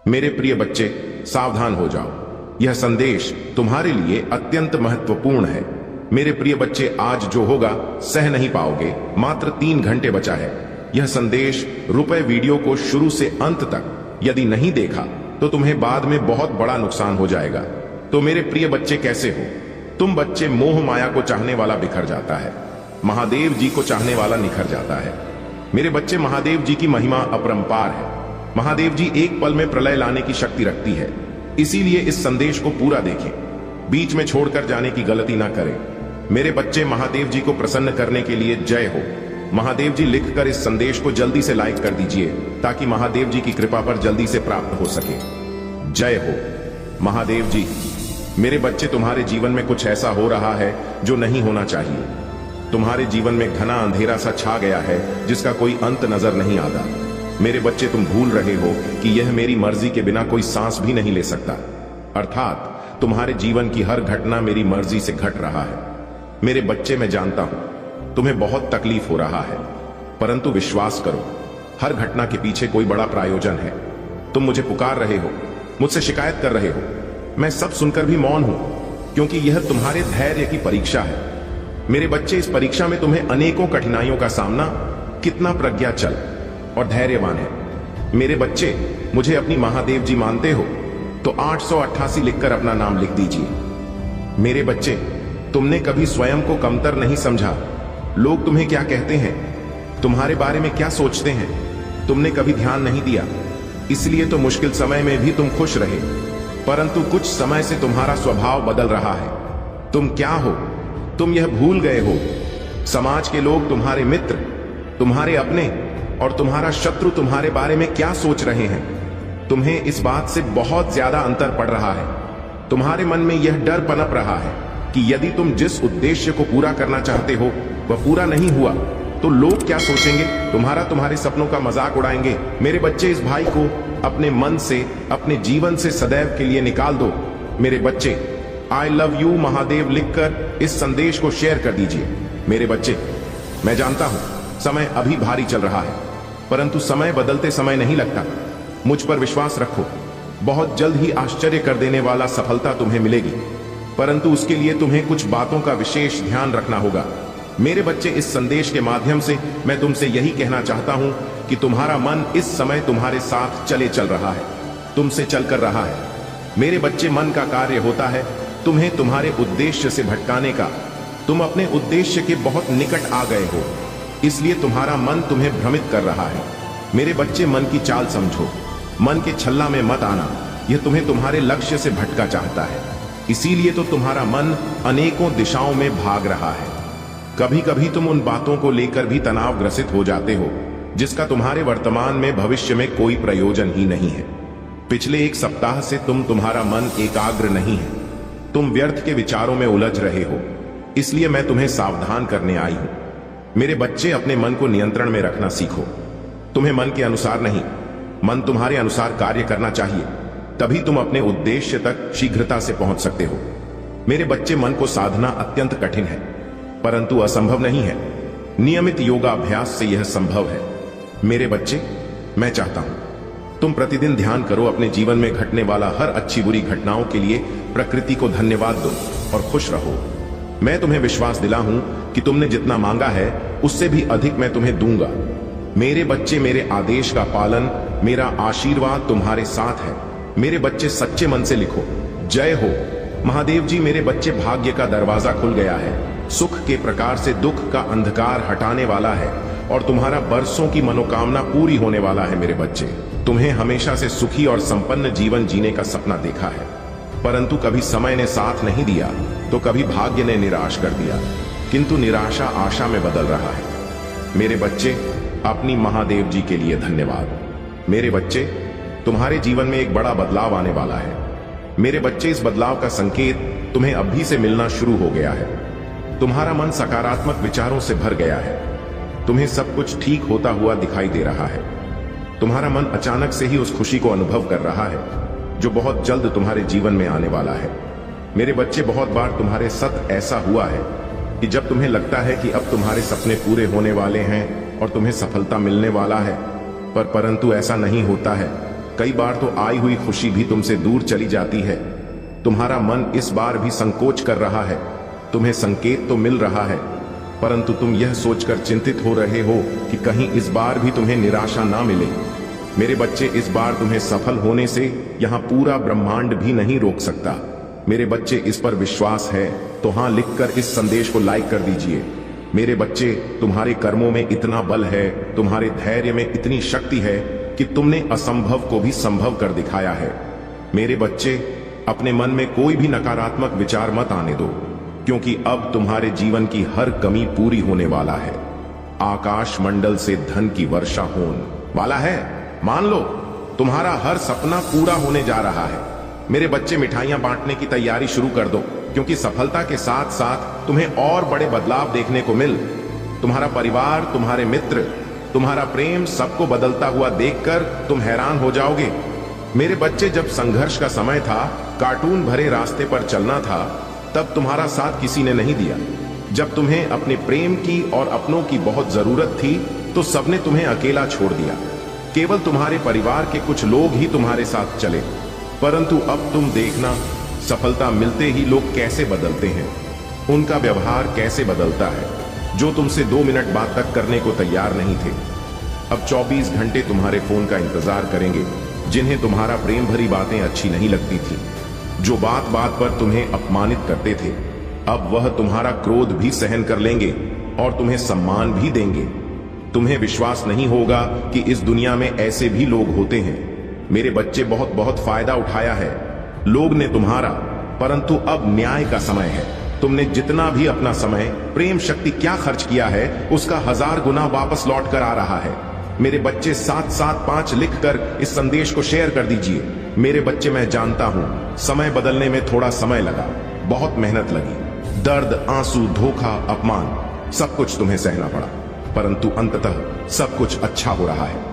मेरे प्रिय बच्चे, सावधान हो जाओ। यह संदेश तुम्हारे लिए अत्यंत महत्वपूर्ण है। मेरे प्रिय बच्चे, आज जो होगा सह नहीं पाओगे। मात्र 3 घंटे बचा है। यह संदेश रुपए वीडियो को शुरू से अंत तक यदि नहीं देखा तो तुम्हें बाद में बहुत बड़ा नुकसान हो जाएगा। तो मेरे प्रिय बच्चे, कैसे हो तुम? बच्चे, मोह माया को चाहने वाला बिखर जाता है, महादेव जी को चाहने वाला निखर जाता है। मेरे बच्चे, महादेव जी की महिमा अपरंपार है। महादेव जी एक पल में प्रलय लाने की शक्ति रखती है। इसीलिए इस संदेश को पूरा देखें, बीच में छोड़कर जाने की गलती ना करें। मेरे बच्चे, महादेव जी को प्रसन्न करने के लिए जय हो। महादेव जी लिखकर इस संदेश को जल्दी से लाइक कर दीजिए ताकि महादेव जी की कृपा पर जल्दी से प्राप्त हो सके। जय हो महादेव जी। मेरे बच्चे, तुम्हारे जीवन में कुछ ऐसा हो रहा है जो नहीं होना चाहिए। तुम्हारे जीवन में घना अंधेरा सा छा गया है जिसका कोई अंत नजर नहीं आता। मेरे बच्चे, तुम भूल रहे हो कि यह मेरी मर्जी के बिना कोई सांस भी नहीं ले सकता। अर्थात तुम्हारे जीवन की हर घटना मेरी मर्जी से घट रहा है। मेरे बच्चे, मैं जानता हूं तुम्हें बहुत तकलीफ हो रहा है, परंतु विश्वास करो, हर घटना के पीछे कोई बड़ा प्रायोजन है। तुम मुझे पुकार रहे हो, मुझसे शिकायत कर रहे हो, मैं सब सुनकर भी मौन हूं, क्योंकि यह तुम्हारे धैर्य की परीक्षा है। मेरे बच्चे, इस परीक्षा में तुम्हें अनेकों कठिनाइयों का सामना कितना प्रज्ञाचल और धैर्यवान है। मेरे बच्चे, मुझे अपनी महादेव जी मानते हो तो 888 लिखकर अपना नाम लिख दीजिए। मेरे बच्चे, तुमने कभी स्वयं को कमतर नहीं समझा। लोग तुम्हें क्या कहते हैं, तुम्हारे बारे में क्या सोचते हैं, तुमने कभी ध्यान नहीं दिया। इसलिए तो मुश्किल समय में भी तुम खुश रहे। परंतु कुछ समय से तुम्हारा स्वभाव बदल रहा है। तुम क्या हो, तुम यह भूल गए हो। समाज के लोग, तुम्हारे मित्र, तुम्हारे अपने और तुम्हारा शत्रु तुम्हारे बारे में क्या सोच रहे हैं। तुम्हें इस बात से बहुत ज्यादा अंतर पड़ रहा है। तुम्हारे मन में यह डर पनप रहा है कि यदि तुम जिस उद्देश्य को पूरा करना चाहते हो वह पूरा नहीं हुआ तो लोग क्या सोचेंगे, तुम्हारे सपनों का मजाक उड़ाएंगे। मेरे बच्चे, इस भाई को अपने मन से, अपने जीवन से सदैव के लिए निकाल दो। मेरे बच्चे, आई लव यू महादेव लिखकर इस संदेश को शेयर कर दीजिए। मेरे बच्चे, मैं जानता हूं समय अभी भारी चल रहा है, परंतु समय बदलते समय नहीं लगता। मुझ पर विश्वास रखो, बहुत जल्द ही आश्चर्य कर देने वाला सफलता तुम्हें मिलेगी, परंतु उसके लिए तुम्हें कुछ बातों का विशेष ध्यान रखना होगा। मेरे बच्चे, इस संदेश के माध्यम से मैं तुमसे यही कहना चाहता हूं कि तुम्हारा मन इस समय तुम्हारे साथ चल रहा है, तुमसे चलकर रहा है। मेरे बच्चे, मन का कार्य होता है तुम्हें तुम्हारे उद्देश्य से भटकाने का। तुम अपने उद्देश्य के बहुत निकट आ गए हो, इसलिए तुम्हारा मन तुम्हें भ्रमित कर रहा है। मेरे बच्चे, मन की चाल समझो, मन के छल्ला में मत आना। यह तुम्हें तुम्हारे लक्ष्य से भटका चाहता है, इसीलिए तो तुम्हारा मन अनेकों दिशाओं में भाग रहा है। कभी कभी तुम उन बातों को लेकर भी तनावग्रसित हो जाते हो जिसका तुम्हारे वर्तमान में, भविष्य में कोई प्रयोजन ही नहीं है। पिछले 1 सप्ताह से तुम्हारा मन एकाग्र नहीं है। तुम व्यर्थ के विचारों में उलझ रहे हो, इसलिए मैं तुम्हें सावधान करने आई हूं। मेरे बच्चे, अपने मन को नियंत्रण में रखना सीखो। तुम्हें मन के अनुसार नहीं, मन तुम्हारे अनुसार कार्य करना चाहिए, तभी तुम अपने उद्देश्य तक शीघ्रता से पहुंच सकते हो। मेरे बच्चे, मन को साधना अत्यंत कठिन है, परंतु असंभव नहीं है। नियमित योगाभ्यास से यह संभव है। मेरे बच्चे, मैं चाहता हूं तुम प्रतिदिन ध्यान करो, अपने जीवन में घटने वाला हर अच्छी बुरी घटनाओं के लिए प्रकृति को धन्यवाद दो और खुश रहो। मैं तुम्हें विश्वास दिला हूं कि तुमने जितना मांगा है उससे भी अधिक मैं तुम्हें दूंगा। मेरे बच्चे, मेरे आदेश का पालन, मेरा आशीर्वाद तुम्हारे साथ है। मेरे बच्चे, सच्चे मन से लिखो, जय हो महादेव जी। मेरे बच्चे, भाग्य का दरवाजा खुल गया है। सुख के प्रकार से दुख का अंधकार हटाने वाला है और तुम्हारा बरसों की मनोकामना पूरी होने वाला है। मेरे बच्चे, तुम्हें हमेशा से सुखी और संपन्न जीवन जीने का सपना देखा है, परंतु कभी समय ने साथ नहीं दिया तो कभी भाग्य ने निराश कर दिया, किंतु निराशा आशा में बदल रहा है। मेरे बच्चे, अपनी महादेव जी के लिए धन्यवाद। मेरे बच्चे, तुम्हारे जीवन में एक बड़ा बदलाव आने वाला है। मेरे बच्चे, इस बदलाव का संकेत तुम्हें अभी से मिलना शुरू हो गया है। तुम्हारा मन सकारात्मक विचारों से भर गया है। तुम्हें सब कुछ ठीक होता हुआ दिखाई दे रहा है। तुम्हारा मन अचानक से ही उस खुशी को अनुभव कर रहा है जो बहुत जल्द तुम्हारे जीवन में आने वाला है। मेरे बच्चे, बहुत बार तुम्हारे साथ ऐसा हुआ है कि जब तुम्हें लगता है कि अब तुम्हारे सपने पूरे होने वाले हैं और तुम्हें सफलता मिलने वाला है, परंतु ऐसा नहीं होता है। कई बार तो आई हुई खुशी भी तुमसे दूर चली जाती है। तुम्हारा मन इस बार भी संकोच कर रहा है। तुम्हें संकेत तो मिल रहा है, परंतु तुम यह सोचकर चिंतित हो रहे हो कि कहीं इस बार भी तुम्हें निराशा ना मिले। मेरे बच्चे, इस बार तुम्हें सफल होने से यहाँ पूरा ब्रह्मांड भी नहीं रोक सकता। मेरे बच्चे, इस पर विश्वास है तो हाँ लिखकर इस संदेश को लाइक कर दीजिए। मेरे बच्चे, तुम्हारे कर्मों में इतना बल है, तुम्हारे धैर्य में इतनी शक्ति है कि तुमने असंभव को भी संभव कर दिखाया है। मेरे बच्चे, अपने मन में कोई भी नकारात्मक विचार मत आने दो, क्योंकि अब तुम्हारे जीवन की हर कमी पूरी होने वाला है। आकाश मंडल से धन की वर्षा होने वाला है। मान लो, तुम्हारा हर सपना पूरा होने जा रहा है। मेरे बच्चे, मिठाइयां बांटने की तैयारी शुरू कर दो, क्योंकि सफलता के साथ साथ तुम्हें और बड़े बदलाव देखने को मिल। तुम्हारा परिवार, तुम्हारे मित्र, तुम्हारा प्रेम सबको बदलता हुआ देखकर तुम हैरान हो जाओगे। मेरे बच्चे, जब संघर्ष का समय था, कार्टून भरे रास्ते पर चलना था, तब तुम्हारा साथ किसी ने नहीं दिया। जब तुम्हें अपने प्रेम की और अपनों की बहुत जरूरत थी, तो सबने तुम्हें अकेला छोड़ दिया। केवल तुम्हारे परिवार के कुछ लोग ही तुम्हारे साथ चले। परंतु अब तुम देखना, सफलता मिलते ही लोग कैसे बदलते हैं, उनका व्यवहार कैसे बदलता है। जो तुमसे 2 मिनट बात तक करने को तैयार नहीं थे, अब 24 घंटे तुम्हारे फोन का इंतजार करेंगे। जिन्हें तुम्हारा प्रेम भरी बातें अच्छी नहीं लगती थी, जो बात बात पर तुम्हें अपमानित करते थे, अब वह तुम्हारा क्रोध भी सहन कर लेंगे और तुम्हें सम्मान भी देंगे। तुम्हें विश्वास नहीं होगा कि इस दुनिया में ऐसे भी लोग होते हैं। मेरे बच्चे, बहुत बहुत फायदा उठाया है लोग ने तुम्हारा, परंतु अब न्याय का समय है। तुमने जितना भी अपना समय, प्रेम, शक्ति क्या खर्च किया है, उसका 1000 गुना वापस लौट कर आ रहा है। मेरे बच्चे, 775 लिखकर इस संदेश को शेयर कर दीजिए। मेरे बच्चे, मैं जानता हूं समय बदलने में थोड़ा समय लगा, बहुत मेहनत लगी, दर्द, आंसू, धोखा, अपमान, सब कुछ तुम्हें सहना पड़ा, परंतु अंततः सब कुछ अच्छा हो रहा है।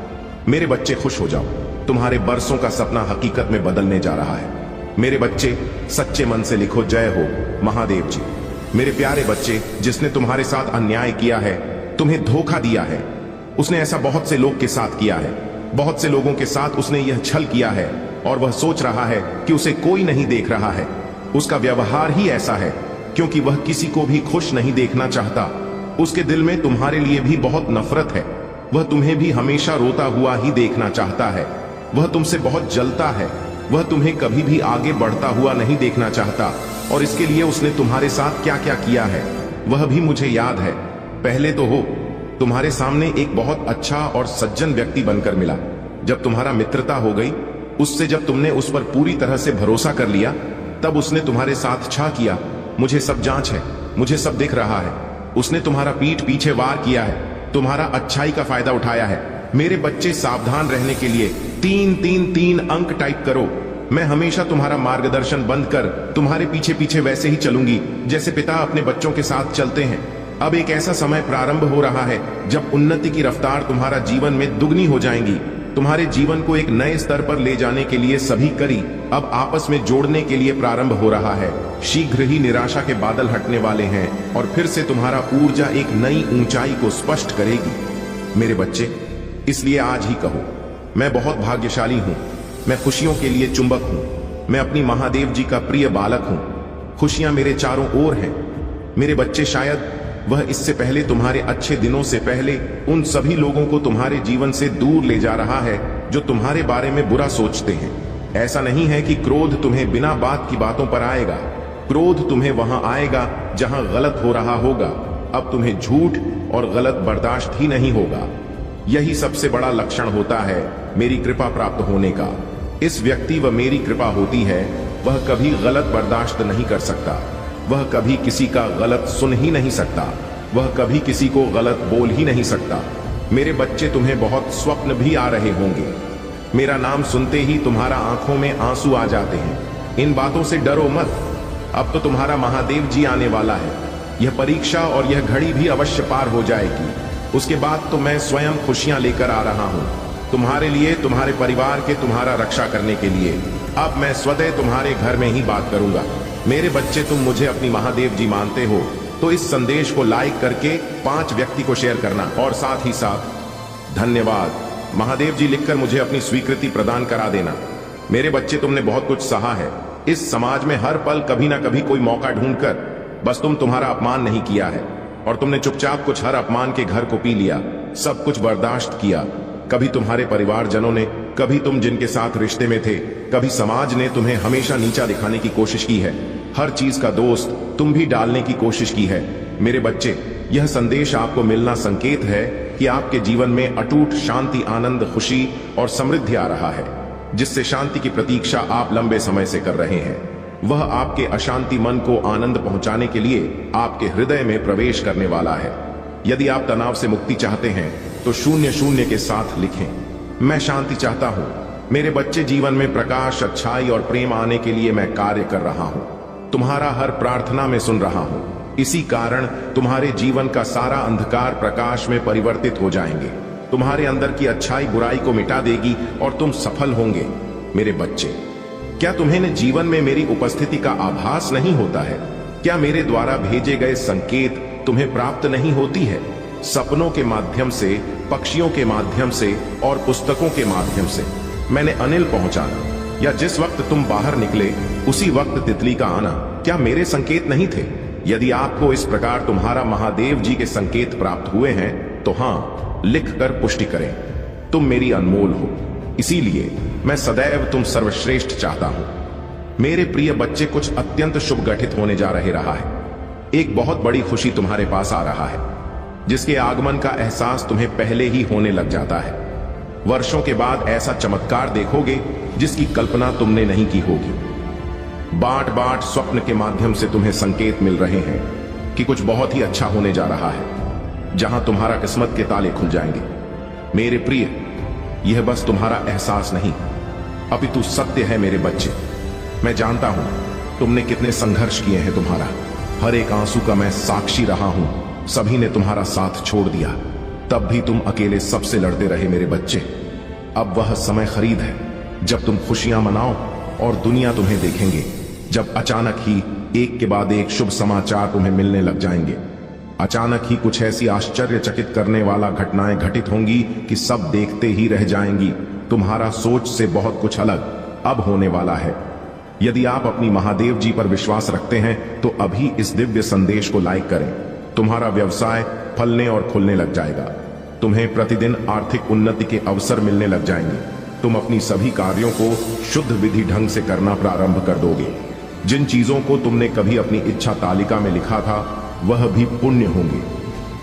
मेरे बच्चे, खुश हो जाओ, तुम्हारे बरसों का सपना हकीकत में बदलने जा रहा है। मेरे बच्चे, सच्चे मन से लिखो, जय हो महादेव जी। मेरे प्यारे बच्चे, जिसने तुम्हारे साथ अन्याय किया है, तुम्हें धोखा दिया है, उसने ऐसा बहुत से लोग के साथ किया है। बहुत से लोगों के साथ उसने यह छल किया है और वह सोच रहा है कि उसे कोई नहीं देख रहा है। उसका व्यवहार ही ऐसा है, क्योंकि वह किसी को भी खुश नहीं देखना चाहता। उसके दिल में तुम्हारे लिए भी बहुत नफरत है। वह तुम्हें भी हमेशा रोता हुआ ही देखना चाहता है। वह तुमसे बहुत जलता है। वह तुम्हें कभी भी आगे बढ़ता हुआ नहीं देखना चाहता, और इसके लिए उसने तुम्हारे साथ क्या क्या किया है वह भी मुझे याद है। पहले तो हो, तुम्हारे सामने एक बहुत अच्छा और सज्जन व्यक्ति बनकर मिला। जब तुम्हारा मित्रता हो गई, उससे जब तुमने उस पर पूरी तरह से भरोसा कर लिया, तब उसने तुम्हारे साथ छा किया। मुझे सब जांच है, मुझे सब दिख रहा है। उसने तुम्हारा पीठ पीछे वार किया है, तुम्हारा अच्छाई का फायदा उठाया है। मेरे बच्चे, सावधान रहने के लिए 333 अंक टाइप करो। मैं हमेशा तुम्हारा मार्गदर्शन बंद कर तुम्हारे पीछे पीछे वैसे ही चलूंगी जैसे पिता अपने बच्चों के साथ चलते हैं। अब एक ऐसा समय प्रारंभ हो रहा है जब उन्नति की रफ्तार तुम्हारा जीवन में दुगनी हो जाएंगी। तुम्हारे जीवन को एक नए स्तर पर ले जाने के लिए सभी कड़ी अब आपस में जोड़ने के लिए प्रारंभ हो रहा है। शीघ्र ही निराशा के बादल हटने वाले हैं और फिर से तुम्हारा ऊर्जा एक नई ऊंचाई को स्पष्ट करेगी। मेरे बच्चे, इसलिए आज ही कहो, मैं बहुत भाग्यशाली हूं, मैं खुशियों के लिए चुंबक हूं, मैं अपनी महादेव जी का प्रिय बालक हूं, खुशियां मेरे चारों ओर हैं। मेरे बच्चे, शायद वह इससे पहले, तुम्हारे अच्छे दिनों से पहले, उन सभी लोगों को तुम्हारे जीवन से दूर ले जा रहा है जो तुम्हारे बारे में बुरा सोचते हैं। ऐसा नहीं है कि क्रोध तुम्हें बिना बात की बातों पर आएगा। क्रोध तुम्हें वहां आएगा जहां गलत हो रहा होगा। अब तुम्हें झूठ और गलत बर्दाश्त ही नहीं होगा। यही सबसे बड़ा लक्षण होता है मेरी कृपा प्राप्त होने का। इस व्यक्ति व मेरी कृपा होती है, वह कभी गलत बर्दाश्त नहीं कर सकता, वह कभी किसी का गलत सुन ही नहीं सकता, वह कभी किसी को गलत बोल ही नहीं सकता। मेरे बच्चे, तुम्हें बहुत स्वप्न भी आ रहे होंगे। मेरा नाम सुनते ही तुम्हारा आंखों में आंसू आ जाते हैं। इन बातों से डरो मत। अब तो तुम्हारा महादेव जी आने वाला है। यह परीक्षा और यह घड़ी भी अवश्य पार हो जाएगी। उसके बाद तो मैं स्वयं खुशियां लेकर आ रहा हूं, तुम्हारे लिए, तुम्हारे परिवार के, तुम्हारा रक्षा करने के लिए। अब मैं स्वतः तुम्हारे घर में ही बात करूंगा। मेरे बच्चे, तुम मुझे अपनी महादेव जी मानते हो तो इस संदेश को लाइक करके 5 व्यक्ति को शेयर करना, और साथ ही साथ धन्यवाद। महादेव जी लिखकर मुझे अपनी स्वीकृति प्रदान करा देना। मेरे बच्चे, तुमने बहुत कुछ सहा है। इस समाज में हर पल कभी ना कभी कोई मौका ढूंढकर बस तुम्हारा अपमान नहीं किया है, और तुमने चुपचाप कुछ हर अपमान के घर को पी लिया, सब कुछ बर्दाश्त किया। कभी तुम्हारे परिवारजनों ने, कभी तुम जिनके साथ रिश्ते में थे, कभी समाज ने तुम्हें हमेशा नीचा दिखाने की कोशिश की है। हर चीज का दोस्त तुम भी डालने की कोशिश की है। मेरे बच्चे, यह संदेश आपको मिलना संकेत है कि आपके जीवन में अटूट शांति, आनंद, खुशी और समृद्धि आ रहा है। जिससे शांति की प्रतीक्षा आप लंबे समय से कर रहे हैं, वह आपके अशांति मन को आनंद पहुंचाने के लिए आपके हृदय में प्रवेश करने वाला है। यदि आप तनाव से मुक्ति चाहते हैं तो 00 के साथ लिखें, मैं शांति चाहता हूं। मेरे बच्चे, जीवन में प्रकाश, अच्छाई और प्रेम आने के लिए मैं कार्य कर रहा हूं। तुम्हारा हर प्रार्थना में सुन रहा हूं। इसी कारण तुम्हारे जीवन का सारा अंधकार प्रकाश में परिवर्तित हो जाएंगे। तुम्हारे अंदर की अच्छाई बुराई को मिटा देगी और तुम सफल होंगे। मेरे बच्चे, क्या तुम्हें जीवन में मेरी उपस्थिति का आभास नहीं होता है? क्या मेरे द्वारा भेजे गए संकेत तुम्हें प्राप्त नहीं होती है? सपनों के माध्यम से, पक्षियों के माध्यम से और पुस्तकों के माध्यम से मैंने अनिल पहुंचाना, या जिस वक्त तुम बाहर निकले उसी वक्त तितली का आना, क्या मेरे संकेत नहीं थे? यदि आपको इस प्रकार तुम्हारा महादेव जी के संकेत प्राप्त हुए हैं तो हां, लिखकर पुष्टि करें। तुम मेरी अनमोल हो, इसीलिए मैं सदैव तुम सर्वश्रेष्ठ चाहता हूं। मेरे प्रिय बच्चे, कुछ अत्यंत शुभ घटित होने जा रहा है। एक बहुत बड़ी खुशी तुम्हारे पास आ रहा है, जिसके आगमन का एहसास तुम्हें पहले ही होने लग जाता है। वर्षों के बाद ऐसा चमत्कार देखोगे जिसकी कल्पना तुमने नहीं की होगी। बाट बाट स्वप्न के माध्यम से तुम्हें संकेत मिल रहे हैं कि कुछ बहुत ही अच्छा होने जा रहा है, जहां तुम्हारा किस्मत के ताले खुल जाएंगे। मेरे प्रिय, यह बस तुम्हारा एहसास नहीं, अपितु सत्य है। मेरे बच्चे, मैं जानता हूं तुमने कितने संघर्ष किए हैं। तुम्हारा हर एक आंसू का मैं साक्षी रहा हूं। सभी ने तुम्हारा साथ छोड़ दिया, तब भी तुम अकेले सबसे लड़ते रहे। मेरे बच्चे, अब वह समय खरीद है जब तुम खुशियां मनाओ और दुनिया तुम्हें देखेंगे, जब अचानक ही एक के बाद एक शुभ समाचार तुम्हें मिलने लग जाएंगे। अचानक ही कुछ ऐसी आश्चर्यचकित करने वाला घटनाएं घटित होंगी कि सब देखते ही रह जाएंगी। तुम्हारा सोच से बहुत कुछ अलग अब होने वाला है। यदि आप अपनी महादेव जी पर विश्वास रखते हैं तो अभी इस दिव्य संदेश को लाइक करें। तुम्हारा व्यवसाय फलने और खुलने लग जाएगा। तुम्हें प्रतिदिन आर्थिक उन्नति के अवसर मिलने लग जाएंगे। तुम अपनी सभी कार्यों को शुद्ध विधि ढंग से करना प्रारंभ कर दोगे। जिन चीजों को तुमने कभी अपनी इच्छा तालिका में लिखा था, वह भी पुण्य होंगे।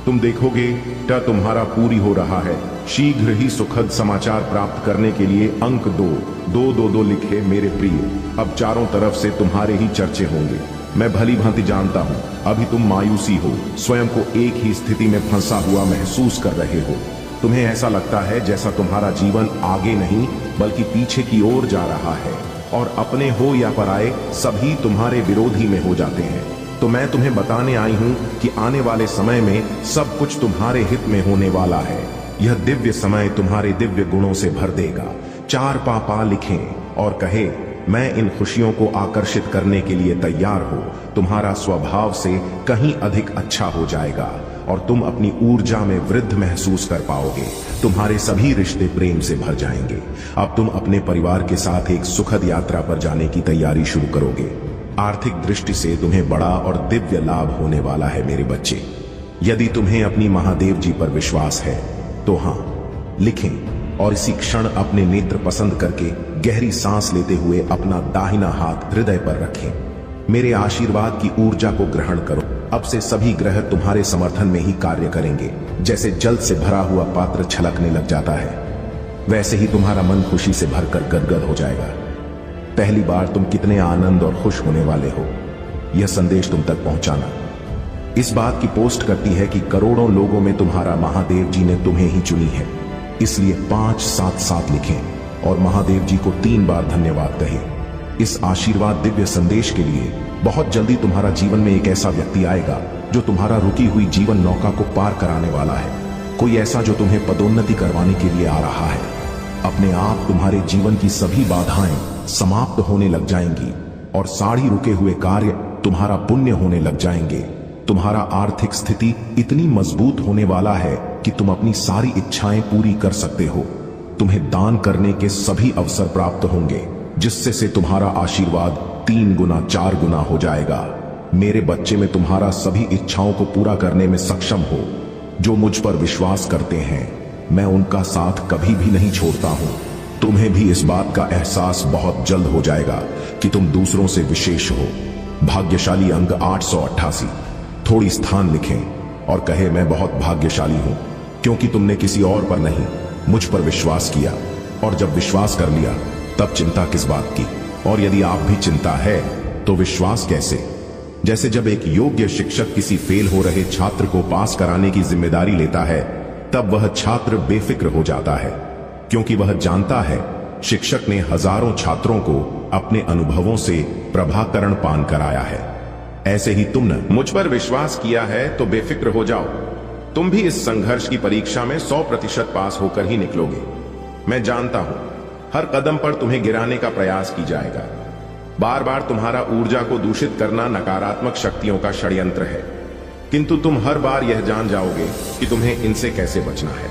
तुम देखोगे क्या तुम्हारा पूरी हो रहा है। शीघ्र ही सुखद समाचार प्राप्त करने के लिए अंक 2 लिखे। मेरे प्रिय, अब चारों तरफ से तुम्हारे ही चर्चे होंगे। मैं भली भांति जानता हूं अभी तुम मायूसी हो, स्वयं को एक ही स्थिति में फंसा हुआ महसूस कर रहे हो। तुम्हें ऐसा लगता है जैसा तुम्हारा जीवन आगे नहीं बल्कि पीछे की ओर जा रहा है, और अपने हो या पराये सभी तुम्हारे विरोधी में हो जाते हैं। तो मैं तुम्हें बताने आई हूं कि आने वाले समय में सब कुछ तुम्हारे हित में होने वाला है। यह दिव्य समय तुम्हारे दिव्य गुणों से भर देगा। 4 पा लिखें और कहे, मैं इन खुशियों को आकर्षित करने के लिए तैयार हूं। तुम्हारा स्वभाव से कहीं अधिक अच्छा हो जाएगा और तुम अपनी ऊर्जा में वृद्धि महसूस कर पाओगे। तुम्हारे सभी रिश्ते प्रेम से भर जाएंगे। अब तुम अपने परिवार के साथ एक सुखद यात्रा पर जाने की तैयारी शुरू करोगे। आर्थिक दृष्टि से तुम्हें बड़ा और दिव्य लाभ होने वाला है। मेरे बच्चे, यदि तुम्हें अपनी महादेव जी पर विश्वास है तो हां, लिखें और इसी क्षण अपने नेत्र पसंद करके गहरी सांस लेते हुए अपना दाहिना हाथ हृदय पर रखें। मेरे आशीर्वाद की ऊर्जा को ग्रहण करो। अब से सभी ग्रह तुम्हारे समर्थन में ही कार्य करेंगे। जैसे जल से भरा हुआ पात्र छलकने लग जाता है, वैसे ही तुम्हारा मन खुशी से भरकर गदगद हो जाएगा। पहली बार तुम कितने आनंद और खुश होने वाले हो, यह संदेश तुम तक पहुंचाना इस बात की पोस्ट करती है कि करोड़ों लोगों में तुम्हारा महादेव जी ने तुम्हें ही चुनी है। इसलिए 5-7 लिखें और महादेव जी को 3 बार धन्यवाद कहें। इस आशीर्वाद दिव्य संदेश के लिए बहुत जल्दी तुम्हारा जीवन में एक ऐसा व्यक्ति आएगा जो तुम्हारा रुकी हुई जीवन नौका को पार कराने वाला है। कोई ऐसा जो तुम्हें पदोन्नति करवाने के लिए आ रहा है। अपने आप तुम्हारे जीवन की सभी बाधाएं समाप्त होने लग जाएंगी और सारी रुके हुए कार्य तुम्हारा पुण्य होने लग जाएंगे। तुम्हारा आर्थिक स्थिति इतनी मजबूत होने वाला है कि तुम अपनी सारी इच्छाएं पूरी कर सकते हो। तुम्हें दान करने के सभी अवसर प्राप्त होंगे, जिससे से तुम्हारा आशीर्वाद 3 गुना 4 गुना हो जाएगा। मेरे बच्चे में तुम्हारा सभी इच्छाओं को पूरा करने में सक्षम हो। जो मुझ पर विश्वास करते हैं, मैं उनका साथ कभी भी नहीं छोड़ता हूं। तुम्हें भी इस बात का एहसास बहुत जल्द हो जाएगा कि तुम दूसरों से विशेष हो। भाग्यशाली अंक 888। थोड़ी स्थान लिखें और कहे, मैं बहुत भाग्यशाली हूं क्योंकि तुमने किसी और पर नहीं, मुझ पर विश्वास किया। और जब विश्वास कर लिया तब चिंता किस बात की। और यदि आप भी चिंता है तो विश्वास कैसे? जैसे जब एक योग्य शिक्षक किसी फेल हो रहे छात्र को पास कराने की जिम्मेदारी लेता है, तब वह छात्र बेफिक्र हो जाता है, क्योंकि वह जानता है शिक्षक ने हजारों छात्रों को अपने अनुभवों से प्रभाकरण पान कराया है। ऐसे ही तुमने मुझ पर विश्वास किया है तो बेफिक्र हो जाओ। तुम भी इस संघर्ष की परीक्षा में 100% पास होकर ही निकलोगे। मैं जानता हूं हर कदम पर तुम्हें गिराने का प्रयास की जाएगा। बार बार तुम्हारा ऊर्जा को दूषित करना नकारात्मक शक्तियों का षड्यंत्र है, किंतु तुम हर बार यह जान जाओगे कि तुम्हें इनसे कैसे बचना है।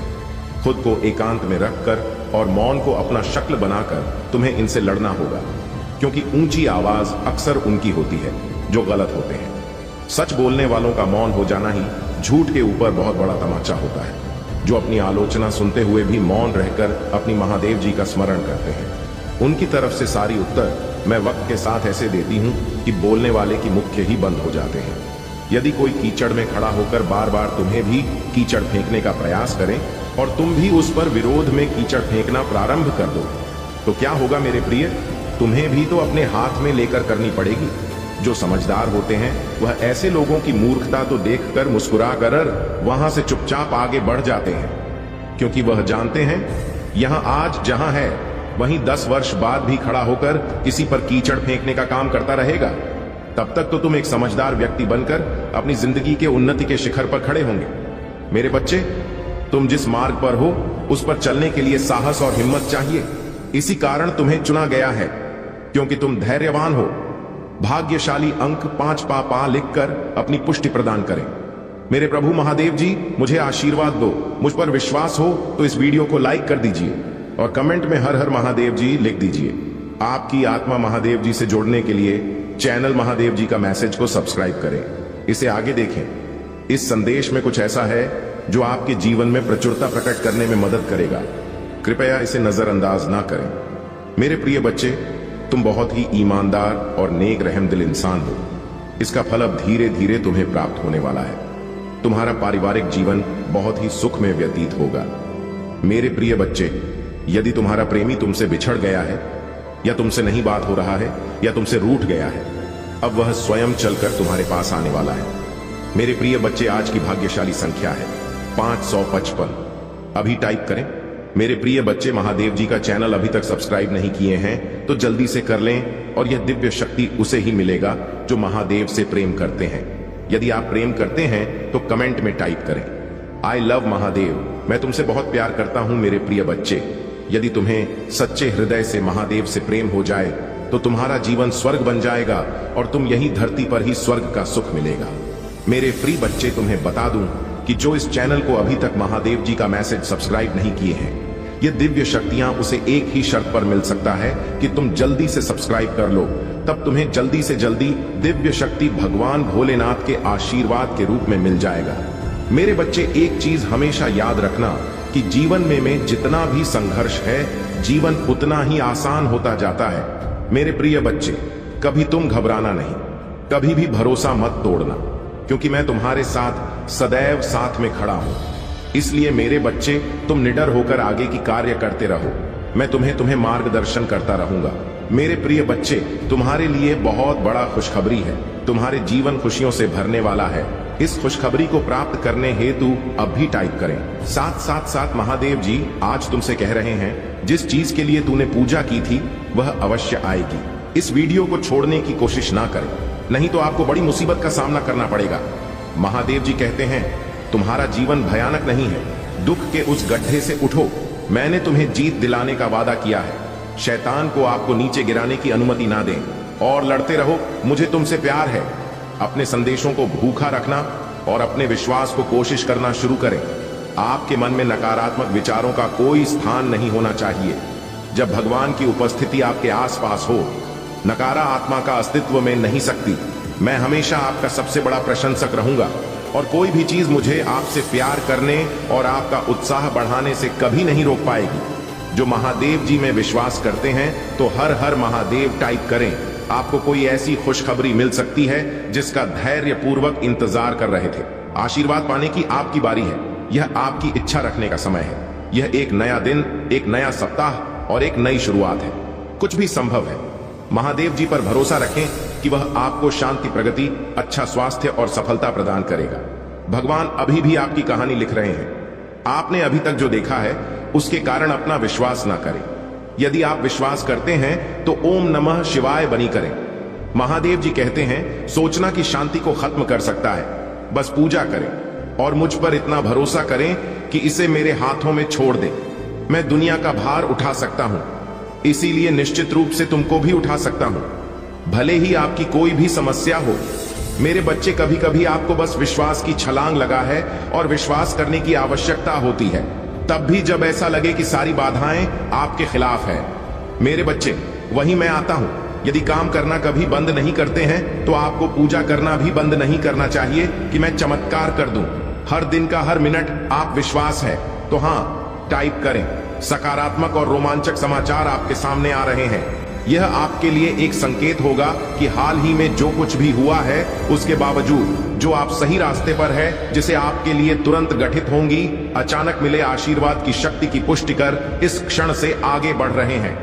खुद को एकांत में रखकर और मौन को अपना शक्ल बनाकर तुम्हें इनसे लड़ना होगा, क्योंकि ऊंची आवाज अक्सर उनकी होती है जो गलत होते हैं। सच बोलने वालों का मौन हो जाना ही झूठ के ऊपर बहुत बड़ा तमाचा होता है, जो अपनी आलोचना सुनते हुए भी मौन रहकर अपनी महादेव जी का स्मरण करते हैं। उनकी तरफ से सारी उत्तर मैं वक्त के साथ ऐसे देती हूं कि बोलने वाले की मुख्य ही बंद हो जाते हैं। यदि कोई कीचड़ में खड़ा होकर बार बार तुम्हें भी कीचड़ फेंकने का प्रयास करे और तुम भी उस पर विरोध में कीचड़ फेंकना प्रारंभ कर दो, तो क्या होगा मेरे प्रिय? तुम्हें भी तो अपने हाथ में लेकर करनी पड़ेगी। जो समझदार होते हैं वह ऐसे लोगों की मूर्खता तो देखकर मुस्कुरा कर वहां से चुपचाप आगे बढ़ जाते हैं, क्योंकि वह जानते हैं यहां आज जहां है वहीं 10 वर्ष बाद भी खड़ा होकर किसी पर कीचड़ फेंकने का काम करता रहेगा। तब तक तो तुम एक समझदार व्यक्ति बनकर अपनी जिंदगी के उन्नति के शिखर पर खड़े होंगे। मेरे बच्चे, तुम जिस मार्ग पर हो उस पर चलने के लिए साहस और हिम्मत चाहिए। इसी कारण तुम्हें चुना गया है, क्योंकि तुम धैर्यवान हो। भाग्यशाली अंक 5 लिखकर अपनी पुष्टि प्रदान करें। मेरे प्रभु महादेव जी, मुझे आशीर्वाद दो। मुझ पर विश्वास हो तो इस वीडियो को लाइक कर दीजिए और कमेंट में हर हर महादेव जी लिख दीजिए। आपकी आत्मा महादेव जी से जोड़ने के लिए चैनल महादेव जी का मैसेज को सब्सक्राइब करें, इसे आगे देखें। इस संदेश में कुछ ऐसा है जो आपके जीवन में प्रचुरता प्रकट करने में मदद करेगा। कृपया इसे नजरअंदाज ना करें। मेरे प्रिय बच्चे, तुम बहुत ही ईमानदार और नेक रहमदिल इंसान हो। इसका फल अब धीरे धीरे तुम्हें प्राप्त होने वाला है। तुम्हारा पारिवारिक जीवन बहुत ही सुख में व्यतीत होगा। मेरे प्रिय बच्चे, यदि तुम्हारा प्रेमी तुमसे बिछड़ गया है या तुमसे नहीं बात हो रहा है या तुमसे रूठ गया है, अब वह स्वयं चलकर तुम्हारे पास आने वाला है। मेरे प्रिय बच्चे, आज की भाग्यशाली संख्या है 555। अभी टाइप करें। मेरे प्रिय बच्चे, महादेव जी का चैनल अभी तक सब्सक्राइब नहीं किए हैं तो जल्दी से कर लें, और यह दिव्य शक्ति उसे ही मिलेगा जो महादेव से प्रेम करते हैं। यदि आप प्रेम करते हैं तो कमेंट में टाइप करें, आई लव महादेव। मैं तुमसे बहुत प्यार करता हूं मेरे प्रिय बच्चे। यदि तुम्हें सच्चे हृदय से महादेव से प्रेम हो जाए तो तुम्हारा जीवन स्वर्ग बन जाएगा और तुम यही धरती पर ही स्वर्ग का सुख मिलेगा। मेरे प्रिय बच्चे, तुम्हें बता दूं कि जो इस चैनल को अभी तक महादेव जी का मैसेज सब्सक्राइब नहीं किए हैं, ये दिव्य शक्तियां उसे एक ही शर्त पर मिल सकता है कि तुम जल्दी से सब्सक्राइब कर लो। तब तुम्हें जल्दी से जल्दी दिव्य शक्ति भगवान भोलेनाथ के आशीर्वाद के रूप में मिल जाएगा। मेरे बच्चे, एक चीज हमेशा याद रखना कि जीवन में जितना भी संघर्ष है, जीवन उतना ही आसान होता जाता है। मेरे प्रिय बच्चे, कभी तुम घबराना नहीं, कभी भी भरोसा मत तोड़ना, क्योंकि मैं तुम्हारे साथ सदैव साथ में खड़ा हूं। इसलिए मेरे बच्चे, तुम निडर होकर आगे की कार्य करते रहो। मैं तुम्हें मार्गदर्शन करता रहूंगा। मेरे प्रिय बच्चे, तुम्हारे लिए बहुत बड़ा खुशखबरी है। तुम्हारे जीवन खुशियों से भरने वाला है। इस खुशखबरी को प्राप्त करने हेतु अब भी टाइप करें। साथ महादेव जी आज तुमसे कह रहे हैं, जिस चीज के लिए तूने पूजा की थी वह अवश्य आएगी। इस वीडियो को छोड़ने की कोशिश ना करें, नहीं तो आपको बड़ी मुसीबत का सामना करना पड़ेगा। महादेव जी कहते हैं, तुम्हारा जीवन भयानक नहीं है। दुख के उस गड्ढे से उठो। मैंने तुम्हें जीत दिलाने का वादा किया है। शैतान को आपको नीचे गिराने की अनुमति ना दें और लड़ते रहो। मुझे तुमसे प्यार है। अपने संदेशों को भूखा रखना और अपने विश्वास को कोशिश करना शुरू करें। आपके मन में नकारात्मक विचारों का कोई स्थान नहीं होना चाहिए। जब भगवान की उपस्थिति आपके आसपास हो, नकारा आत्मा का अस्तित्व में नहीं सकती। मैं हमेशा आपका सबसे बड़ा प्रशंसक रहूंगा और कोई भी चीज मुझे आपसे प्यार करने और आपका उत्साह बढ़ाने से कभी नहीं रोक पाएगी। जो महादेव जी में विश्वास करते हैं तो हर हर महादेव टाइप करें। आपको कोई ऐसी खुशखबरी मिल सकती है जिसका धैर्य पूर्वक इंतजार कर रहे थे। आशीर्वाद पाने की आपकी बारी है। यह आपकी इच्छा रखने का समय है। यह एक नया दिन, एक नया सप्ताह और एक नई शुरुआत है। कुछ भी संभव है। महादेव जी पर भरोसा रखें कि वह आपको शांति, प्रगति, अच्छा स्वास्थ्य और सफलता प्रदान करेगा। भगवान अभी भी आपकी कहानी लिख रहे हैं। आपने अभी तक जो देखा है उसके कारण अपना विश्वास ना करें। यदि आप विश्वास करते हैं तो ओम नमः शिवाय बनी करें। महादेव जी कहते हैं सोचना कि शांति को खत्म कर सकता है, बस पूजा करें और मुझ पर इतना भरोसा करें कि इसे मेरे हाथों में छोड़ दें। मैं दुनिया का भार उठा सकता हूं, इसीलिए निश्चित रूप से तुमको भी उठा सकता हूं, भले ही आपकी कोई भी समस्या हो। मेरे बच्चे, कभी कभी आपको बस विश्वास की छलांग लगा है और विश्वास करने की आवश्यकता होती है, तब भी जब ऐसा लगे कि सारी बाधाएं आपके खिलाफ है। मेरे बच्चे, वहीं मैं आता हूं। यदि काम करना कभी बंद नहीं करते हैं तो आपको पूजा करना भी बंद नहीं करना चाहिए कि मैं चमत्कार कर दूं। हर दिन का हर मिनट आप विश्वास है तो हां टाइप करें। सकारात्मक और रोमांचक समाचार आपके सामने आ रहे हैं। यह आपके लिए एक संकेत होगा कि हाल ही में जो कुछ भी हुआ है उसके बावजूद जो आप सही रास्ते पर है, जिसे आपके लिए तुरंत गठित होंगी अचानक मिले आशीर्वाद की शक्ति की पुष्टि कर इस क्षण से आगे बढ़ रहे हैं।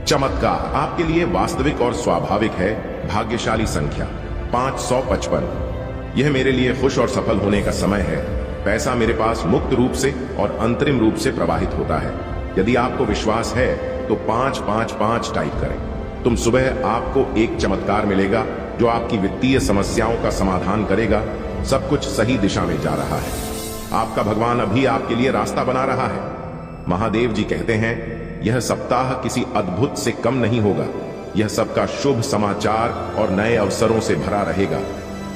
चमत्कार आपके लिए वास्तविक और स्वाभाविक है। भाग्यशाली संख्या 555। यह मेरे लिए खुश और सफल होने का समय है। पैसा मेरे पास मुक्त रूप से और अंतरिम रूप से प्रवाहित होता है। यदि आपको विश्वास है तो 555 टाइप करें। तुम सुबह आपको एक चमत्कार मिलेगा जो आपकी वित्तीय समस्याओं का समाधान करेगा। सब कुछ सही दिशा में जा रहा है। आपका भगवान अभी आपके लिए रास्ता बना रहा है। महादेव जी कहते हैं यह सप्ताह किसी अद्भुत से कम नहीं होगा। यह सबका शुभ समाचार और नए अवसरों से भरा रहेगा।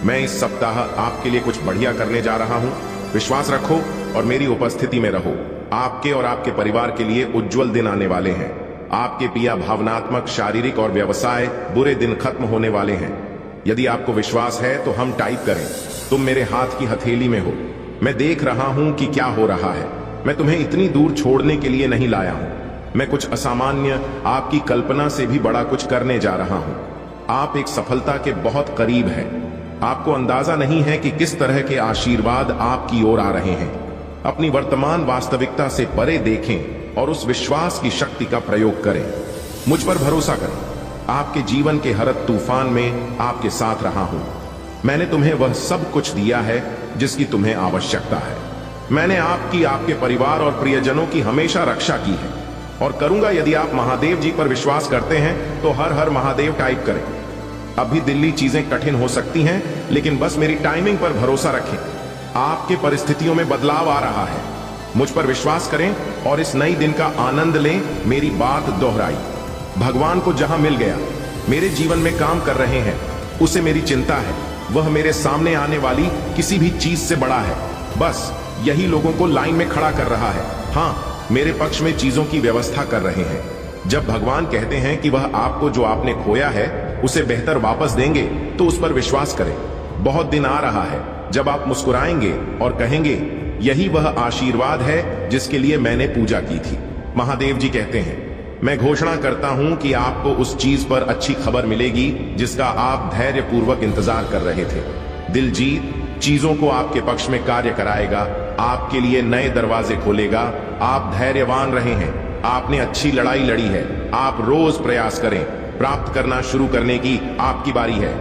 मैं इस सप्ताह आपके लिए कुछ बढ़िया करने जा रहा हूं। विश्वास रखो और मेरी उपस्थिति में रहो। आपके और आपके परिवार के लिए उज्जवल दिन आने वाले हैं। आपके पिया भावनात्मक, शारीरिक और व्यवसाय बुरे दिन खत्म होने वाले हैं। यदि आपको विश्वास है तो हम टाइप करें। तुम मेरे हाथ की हथेली में हो। मैं देख रहा हूं कि क्या हो रहा है। मैं तुम्हें इतनी दूर छोड़ने के लिए नहीं लाया हूं। मैं कुछ असामान्य, आपकी कल्पना से भी बड़ा कुछ करने जा रहा हूं। आप एक सफलता के बहुत करीब हैं। आपको अंदाजा नहीं है कि किस तरह के आशीर्वाद आपकी ओर आ रहे हैं। अपनी वर्तमान वास्तविकता से परे देखें और उस विश्वास की शक्ति का प्रयोग करें। मुझ पर भरोसा करें। आपके जीवन के हर तूफान में आपके साथ रहा हूं। मैंने तुम्हें वह सब कुछ दिया है जिसकी तुम्हें आवश्यकता है। मैंने आपकी, आपके परिवार और प्रियजनों की हमेशा रक्षा की है और करूंगा। यदि आप महादेव जी पर विश्वास करते हैं तो हर हर महादेव टाइप करें। अभी दिल्ली चीजें कठिन हो सकती हैं, लेकिन बस मेरी टाइमिंग पर भरोसा रखें। आपके परिस्थितियों में बदलाव आ रहा है। मुझ पर विश्वास करें और इस नई दिन का आनंद लें। मेरी बात दोहराई। भगवान को जहां मिल गया, मेरे जीवन में काम कर रहे हैं, उसे मेरी चिंता है। वह मेरे सामने आने वाली किसी भी चीज से बड़ा है। बस यही लोगों को लाइन में खड़ा कर रहा है। हां, मेरे पक्ष में चीजों की व्यवस्था कर रहे हैं। जब भगवान कहते हैं कि वह आपको जो आपने खोया है उसे बेहतर वापस देंगे, तो उस पर विश्वास करें। बहुत दिन आ रहा है जब आप मुस्कुराएंगे और कहेंगे यही वह आशीर्वाद है जिसके लिए मैंने पूजा की थी। महादेव जी कहते हैं मैं घोषणा करता हूं कि आपको उस चीज पर अच्छी खबर मिलेगी जिसका आप धैर्य पूर्वक इंतजार कर रहे थे। दिलजीत चीजों को आपके पक्ष में कार्य कराएगा, आपके लिए नए दरवाजे खोलेगा। आप धैर्यवान रहे हैं। आपने अच्छी लड़ाई लड़ी है। आप रोज प्रयास करें। प्राप्त करना शुरू करने की आपकी बारी है।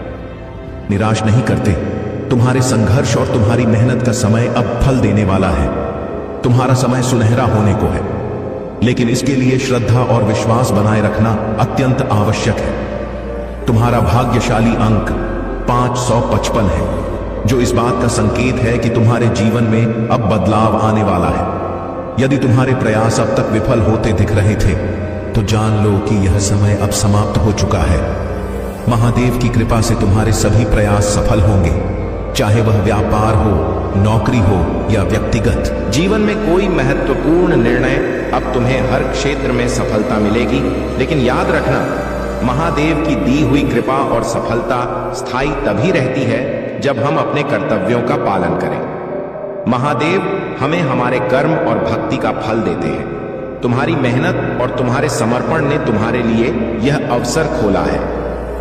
निराश नहीं करते। तुम्हारे संघर्ष और तुम्हारी मेहनत का समय अब फल देने वाला है। तुम्हारा समय सुनहरा होने को है, लेकिन इसके लिए श्रद्धा और विश्वास बनाए रखना अत्यंत आवश्यक है। तुम्हारा भाग्यशाली अंक 555 है, जो इस बात का संकेत है कि तुम्हारे जीवन में अब बदलाव आने वाला है। यदि तुम्हारे प्रयास अब तक विफल होते दिख रहे थे तो जान लो कि यह समय अब समाप्त हो चुका है। महादेव की कृपा से तुम्हारे सभी प्रयास सफल होंगे। चाहे वह व्यापार हो, नौकरी हो या व्यक्तिगत। जीवन में कोई महत्वपूर्ण निर्णय, अब तुम्हें हर क्षेत्र में सफलता मिलेगी, लेकिन याद रखना, महादेव की दी हुई कृपा और सफलता स्थायी तभी रहती है जब हम अपने कर्तव्यों का पालन करें। महादेव हमें हमारे कर्म और भक्ति का फल देते हैं। तुम्हारी मेहनत और तुम्हारे समर्पण ने तुम्हारे लिए यह अवसर खोला है।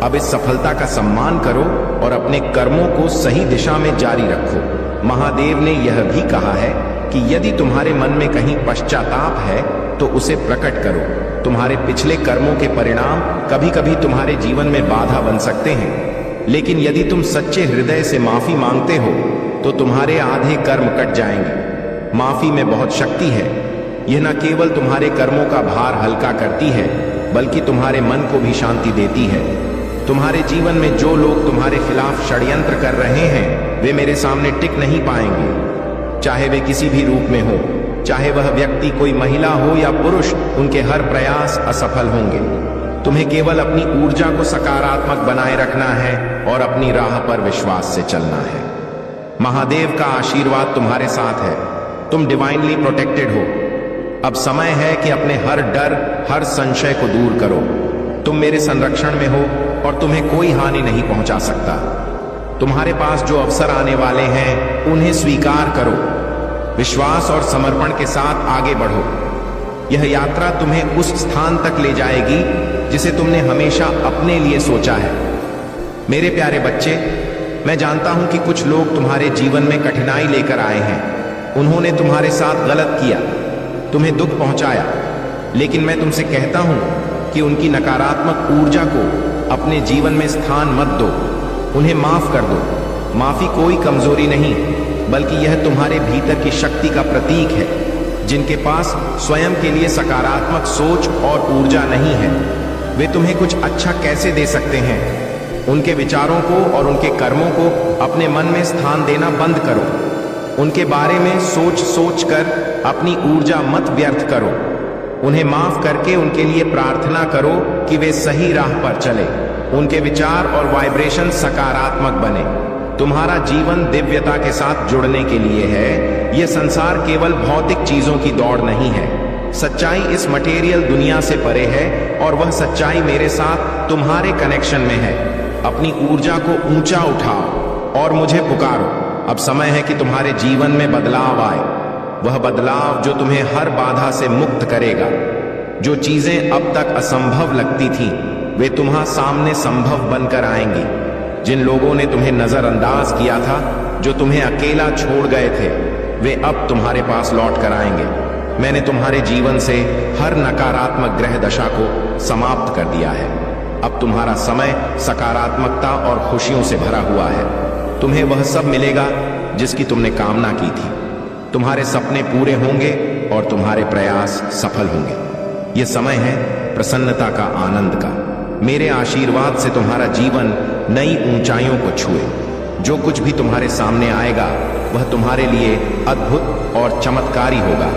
अब इस सफलता का सम्मान करो और अपने कर्मों को सही दिशा में जारी रखो। महादेव ने यह भी कहा है कि यदि तुम्हारे मन में कहीं पश्चाताप है तो उसे प्रकट करो। तुम्हारे पिछले कर्मों के परिणाम कभी कभी तुम्हारे जीवन में बाधा बन सकते हैं, लेकिन यदि तुम सच्चे हृदय से माफी मांगते हो तो तुम्हारे आधे कर्म कट जाएंगे। माफी में बहुत शक्ति है। यह न केवल तुम्हारे कर्मों का भार हल्का करती है, बल्कि तुम्हारे मन को भी शांति देती है। तुम्हारे जीवन में जो लोग तुम्हारे खिलाफ षड्यंत्र कर रहे हैं, वे मेरे सामने टिक नहीं पाएंगे। चाहे वे किसी भी रूप में हो, चाहे वह व्यक्ति कोई महिला हो या पुरुष, उनके हर प्रयास असफल होंगे। तुम्हें केवल अपनी ऊर्जा को सकारात्मक बनाए रखना है और अपनी राह पर विश्वास से चलना है। महादेव का आशीर्वाद तुम्हारे साथ है। तुम डिवाइनली प्रोटेक्टेड हो। अब समय है कि अपने हर डर, हर संशय को दूर करो। तुम मेरे संरक्षण में हो और तुम्हें कोई हानि नहीं पहुंचा सकता। तुम्हारे पास जो अवसर आने वाले हैं, उन्हें स्वीकार करो। विश्वास और समर्पण के साथ आगे बढ़ो। यह यात्रा तुम्हें उस स्थान तक ले जाएगी जिसे तुमने हमेशा अपने लिए सोचा है। मेरे प्यारे बच्चे, मैं जानता हूं कि कुछ लोग तुम्हारे जीवन में कठिनाई लेकर आए हैं। उन्होंने तुम्हारे साथ गलत किया, तुम्हें दुख पहुंचाया, लेकिन मैं तुमसे कहता हूं कि उनकी नकारात्मक ऊर्जा को अपने जीवन में स्थान मत दो। उन्हें माफ कर दो। माफी कोई कमजोरी नहीं, बल्कि यह तुम्हारे भीतर की शक्ति का प्रतीक है। जिनके पास स्वयं के लिए सकारात्मक सोच और ऊर्जा नहीं है, वे तुम्हें कुछ अच्छा कैसे दे सकते हैं? उनके विचारों को और उनके कर्मों को अपने मन में स्थान देना बंद करो। उनके बारे में सोच कर अपनी ऊर्जा मत व्यर्थ करो। उन्हें माफ करके उनके लिए प्रार्थना करो कि वे सही राह पर चले, उनके विचार और वाइब्रेशन सकारात्मक बने। तुम्हारा जीवन दिव्यता के साथ जुड़ने के लिए है। यह संसार केवल भौतिक चीजों की दौड़ नहीं है। सच्चाई इस मटेरियल दुनिया से परे है और वह सच्चाई मेरे साथ तुम्हारे कनेक्शन में है। अपनी ऊर्जा को ऊंचा उठाओ और मुझे पुकारो। अब समय है कि तुम्हारे जीवन में बदलाव आए, वह बदलाव जो तुम्हें हर बाधा से मुक्त करेगा। जो चीजें अब तक असंभव लगती थीं, वे तुम्हारे सामने संभव बनकर आएंगी। जिन लोगों ने तुम्हें नजरअंदाज किया था, जो तुम्हें अकेला छोड़ गए थे, वे अब तुम्हारे पास लौट कर आएंगे। मैंने तुम्हारे जीवन से हर नकारात्मक ग्रह दशा को समाप्त कर दिया है। अब तुम्हारा समय सकारात्मकता और खुशियों से भरा हुआ है। तुम्हें वह सब मिलेगा जिसकी तुमने कामना की थी। तुम्हारे सपने पूरे होंगे और तुम्हारे प्रयास सफल होंगे। यह समय है प्रसन्नता का, आनंद का। मेरे आशीर्वाद से तुम्हारा जीवन नई ऊंचाइयों को छुए। जो कुछ भी तुम्हारे सामने आएगा, वह तुम्हारे लिए अद्भुत और चमत्कारी होगा।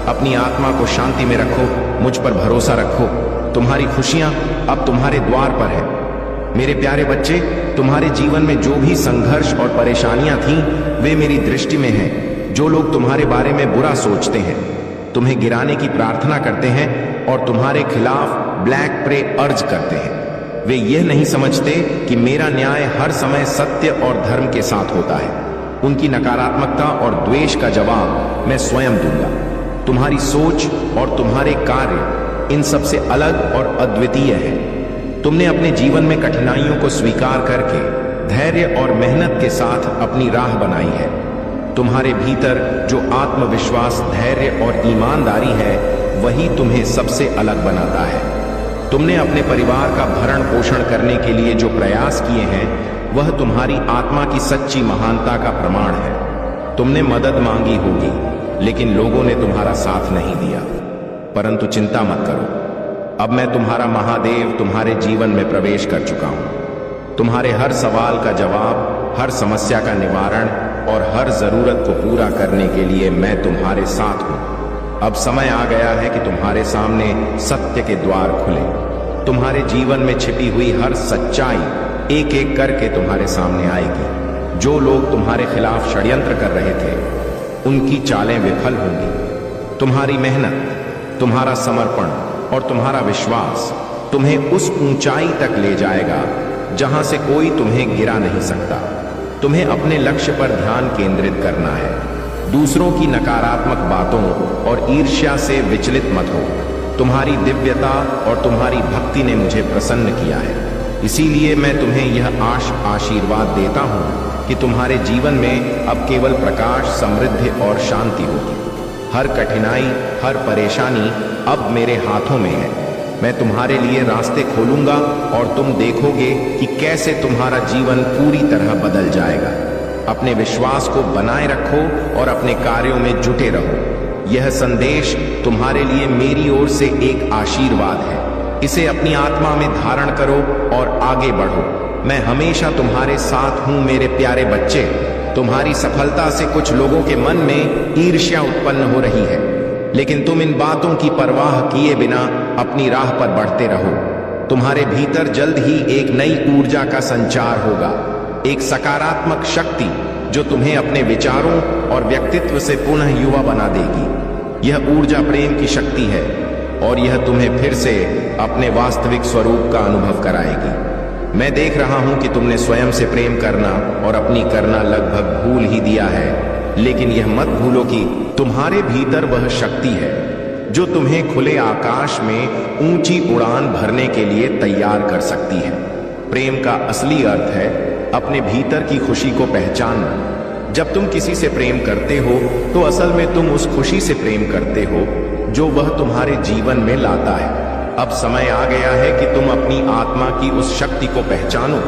अपनी आत्मा को शांति में रखो, मुझ पर भरोसा रखो। तुम्हारी खुशियां अब तुम्हारे द्वार पर है। मेरे प्यारे बच्चे, तुम्हारे जीवन में जो भी संघर्ष और परेशानियां थीं, वे मेरी दृष्टि में हैं। जो लोग तुम्हारे बारे में बुरा सोचते हैं, तुम्हें गिराने की प्रार्थना करते हैं और तुम्हारे खिलाफ ब्लैक प्रे अर्ज करते हैं, वे यह नहीं समझते कि मेरा न्याय हर समय सत्य और धर्म के साथ होता है। उनकी नकारात्मकता और द्वेष का जवाब मैं स्वयं दूंगा। तुम्हारी सोच और तुम्हारे कार्य इन सबसे अलग और अद्वितीय है। तुमने अपने जीवन में कठिनाइयों को स्वीकार करके धैर्य और मेहनत के साथ अपनी राह बनाई है। तुम्हारे भीतर जो आत्मविश्वास, धैर्य और ईमानदारी है, वही तुम्हें सबसे अलग बनाता है। तुमने अपने परिवार का भरण पोषण करने के लिए जो प्रयास किए हैं, वह तुम्हारी आत्मा की सच्ची महानता का प्रमाण है। तुमने मदद मांगी होगी, लेकिन लोगों ने तुम्हारा साथ नहीं दिया। परंतु चिंता मत करो, अब मैं तुम्हारा महादेव तुम्हारे जीवन में प्रवेश कर चुका हूं। तुम्हारे हर सवाल का जवाब, हर समस्या का निवारण और हर जरूरत को पूरा करने के लिए मैं तुम्हारे साथ हूं। अब समय आ गया है कि तुम्हारे सामने सत्य के द्वार खुले। तुम्हारे जीवन में छिपी हुई हर सच्चाई एक एक करके तुम्हारे सामने आएगी। जो लोग तुम्हारे खिलाफ षड्यंत्र कर रहे थे उनकी चालें विफल होंगी। तुम्हारी मेहनत, तुम्हारा समर्पण और तुम्हारा विश्वास तुम्हें उस ऊंचाई तक ले जाएगा जहां से कोई तुम्हें गिरा नहीं सकता। तुम्हें अपने लक्ष्य पर ध्यान केंद्रित करना है। दूसरों की नकारात्मक बातों और ईर्ष्या से विचलित मत हो। तुम्हारी दिव्यता और तुम्हारी भक्ति ने मुझे प्रसन्न किया है, इसीलिए मैं तुम्हें यह आशीर्वाद देता हूं कि तुम्हारे जीवन में अब केवल प्रकाश, समृद्धि और शांति होगी। हर कठिनाई, हर परेशानी अब मेरे हाथों में है। मैं तुम्हारे लिए रास्ते खोलूंगा और तुम देखोगे कि कैसे तुम्हारा जीवन पूरी तरह बदल जाएगा। अपने विश्वास को बनाए रखो और अपने कार्यों में जुटे रहो। यह संदेश तुम्हारे लिए मेरी ओर से एक आशीर्वाद है। इसे अपनी आत्मा में धारण करो और आगे बढ़ो। मैं हमेशा तुम्हारे साथ हूं मेरे प्यारे बच्चे। तुम्हारी सफलता से कुछ लोगों के मन में ईर्ष्या उत्पन्न हो रही है, लेकिन तुम इन बातों की परवाह किए बिना अपनी राह पर बढ़ते रहो। तुम्हारे भीतर जल्द ही एक नई ऊर्जा का संचार होगा, एक सकारात्मक शक्ति जो तुम्हें अपने विचारों और व्यक्तित्व से पुनः युवा बना देगी। यह ऊर्जा प्रेम की शक्ति है और यह तुम्हें फिर से अपने वास्तविक स्वरूप का अनुभव कराएगी। मैं देख रहा हूं कि तुमने स्वयं से प्रेम करना और अपनी करना लगभग भूल ही दिया है, लेकिन यह मत भूलो कि तुम्हारे भीतर वह शक्ति है जो तुम्हें खुले आकाश में ऊंची उड़ान भरने के लिए तैयार कर सकती है। प्रेम का असली अर्थ है अपने भीतर की खुशी को पहचानना। जब तुम किसी से प्रेम करते हो तो असल में तुम उस खुशी से प्रेम करते हो जो वह तुम्हारे जीवन में लाता है। अब समय आ गया है कि तुम अपनी आत्मा की उस शक्ति को पहचानो।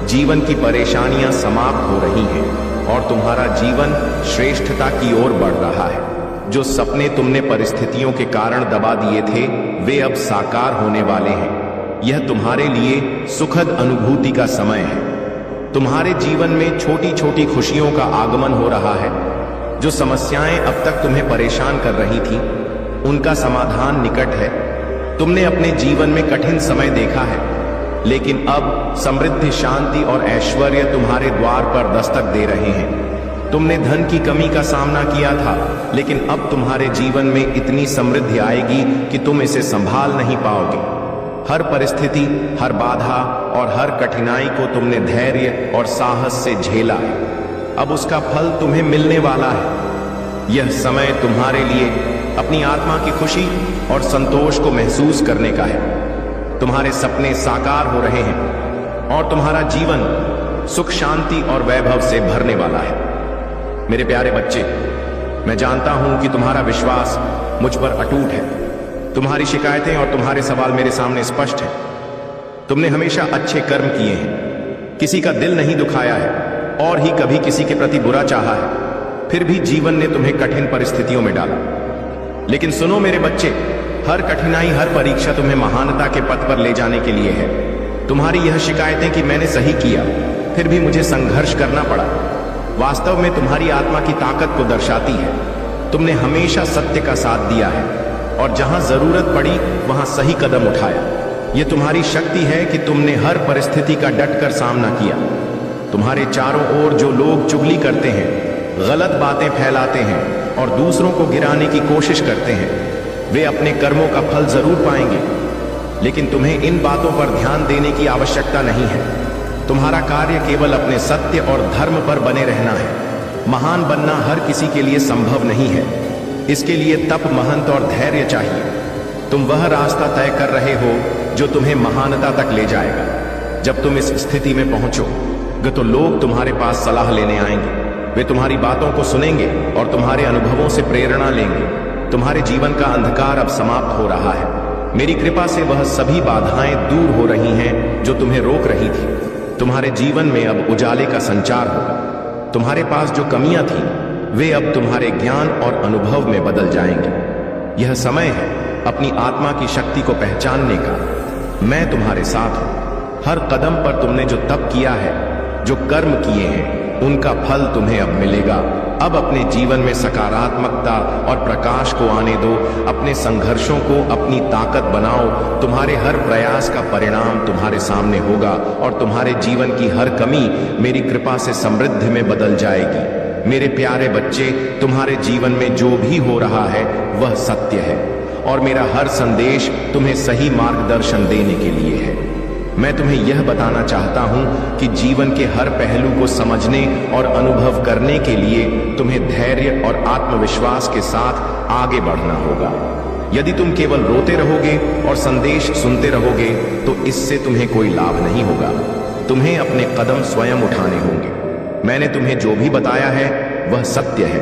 जीवन की परेशानियां समाप्त हो रही हैं और तुम्हारा जीवन श्रेष्ठता की ओर बढ़ रहा है। जो सपने तुमने परिस्थितियों के कारण दबा दिए थे वे अब साकार होने वाले हैं। यह तुम्हारे लिए सुखद अनुभूति का समय है। तुम्हारे जीवन में छोटी छोटी खुशियों का आगमन हो रहा है। जो समस्याएं अब तक तुम्हें परेशान कर रही थी उनका समाधान निकट है। तुमने अपने जीवन में कठिन समय देखा है, लेकिन अब समृद्धि, शांति और ऐश्वर्य तुम्हारे द्वार पर दस्तक दे रहे हैं। तुमने धन की कमी का सामना किया था, लेकिन अब तुम्हारे जीवन में इतनी समृद्धि आएगी कि तुम इसे संभाल नहीं पाओगे। हर परिस्थिति, हर बाधा और हर कठिनाई को तुमने धैर्य और साहस से झेला है। अब उसका फल तुम्हें मिलने वाला है। यह समय तुम्हारे लिए अपनी आत्मा की खुशी और संतोष को महसूस करने का है। तुम्हारे सपने साकार हो रहे हैं और तुम्हारा जीवन सुख, शांति और वैभव से भरने वाला है। मेरे प्यारे बच्चे, मैं जानता हूं कि तुम्हारा विश्वास मुझ पर अटूट है। तुम्हारी शिकायतें और तुम्हारे सवाल मेरे सामने स्पष्ट हैं। तुमने हमेशा अच्छे कर्म किए हैं, किसी का दिल नहीं दुखाया है और ही कभी किसी के प्रति बुरा चाहा है। फिर भी जीवन ने तुम्हें कठिन परिस्थितियों में डाला। लेकिन सुनो मेरे बच्चे, हर कठिनाई, हर परीक्षा तुम्हें महानता के पथ पर ले जाने के लिए है। तुम्हारी यह शिकायतें कि मैंने सही किया फिर भी मुझे संघर्ष करना पड़ा, वास्तव में तुम्हारी आत्मा की ताकत को दर्शाती है। तुमने हमेशा सत्य का साथ दिया है और जहां जरूरत पड़ी वहां सही कदम उठाया। यह तुम्हारी शक्ति है कि तुमने हर परिस्थिति का डटकर सामना किया। तुम्हारे चारों ओर जो लोग चुगली करते हैं, गलत बातें फैलाते हैं और दूसरों को गिराने की कोशिश करते हैं, वे अपने कर्मों का फल जरूर पाएंगे। लेकिन तुम्हें इन बातों पर ध्यान देने की आवश्यकता नहीं है। तुम्हारा कार्य केवल अपने सत्य और धर्म पर बने रहना है। महान बनना हर किसी के लिए संभव नहीं है। इसके लिए तप, महंत और धैर्य चाहिए। तुम वह रास्ता तय कर रहे हो जो तुम्हें महानता तक ले जाएगा। जब तुम इस स्थिति में पहुंचोगे तो लोग तुम्हारे पास सलाह लेने आएंगे। वे तुम्हारी बातों को सुनेंगे और तुम्हारे अनुभवों से प्रेरणा लेंगे। तुम्हारे जीवन का अंधकार अब समाप्त हो रहा है। मेरी कृपा से वह सभी बाधाएं दूर हो रही हैं जो तुम्हें रोक रही थी। तुम्हारे जीवन में अब उजाले का संचार होगा। तुम्हारे पास जो कमियां थी वे अब तुम्हारे ज्ञान और अनुभव में बदल जाएंगे। यह समय है अपनी आत्मा की शक्ति को पहचानने का। मैं तुम्हारे साथ हूं। हर कदम पर तुमने जो तप किया है, जो कर्म किए हैं, उनका फल तुम्हें अब मिलेगा अब अपने जीवन में सकारात्मकता और प्रकाश को आने दो। अपने संघर्षों को अपनी ताकत बनाओ। तुम्हारे हर प्रयास का परिणाम तुम्हारे सामने होगा और तुम्हारे जीवन की हर कमी मेरी कृपा से समृद्धि में बदल जाएगी। मेरे प्यारे बच्चे, तुम्हारे जीवन में जो भी हो रहा है वह सत्य है और मेरा हर संदेश तुम्हें सही मार्गदर्शन देने के लिए है। मैं तुम्हें यह बताना चाहता हूं कि जीवन के हर पहलू को समझने और अनुभव करने के लिए तुम्हें धैर्य और आत्मविश्वास के साथ आगे बढ़ना होगा। यदि तुम केवल रोते रहोगे और संदेश सुनते रहोगे तो इससे तुम्हें कोई लाभ नहीं होगा। तुम्हें अपने कदम स्वयं उठाने होंगे। मैंने तुम्हें जो भी बताया है वह सत्य है।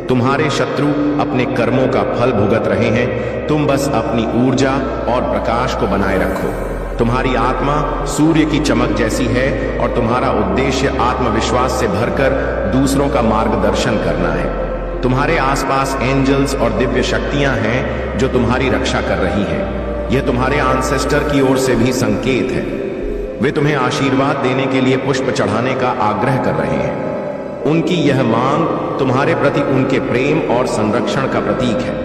तुम्हारे शत्रु अपने कर्मों का फल भुगत रहे हैं। तुम बस अपनी ऊर्जा और प्रकाश को बनाए रखो। तुम्हारी आत्मा सूर्य की चमक जैसी है और तुम्हारा उद्देश्य आत्मविश्वास से भरकर दूसरों का मार्गदर्शन करना है। तुम्हारे आसपास एंजल्स और दिव्य शक्तियां हैं जो तुम्हारी रक्षा कर रही हैं। यह तुम्हारे एंसेस्टर की ओर से भी संकेत है। वे तुम्हें आशीर्वाद देने के लिए पुष्प चढ़ाने का आग्रह कर रहे हैं। उनकी यह मांग तुम्हारे प्रति उनके प्रेम और संरक्षण का प्रतीक है।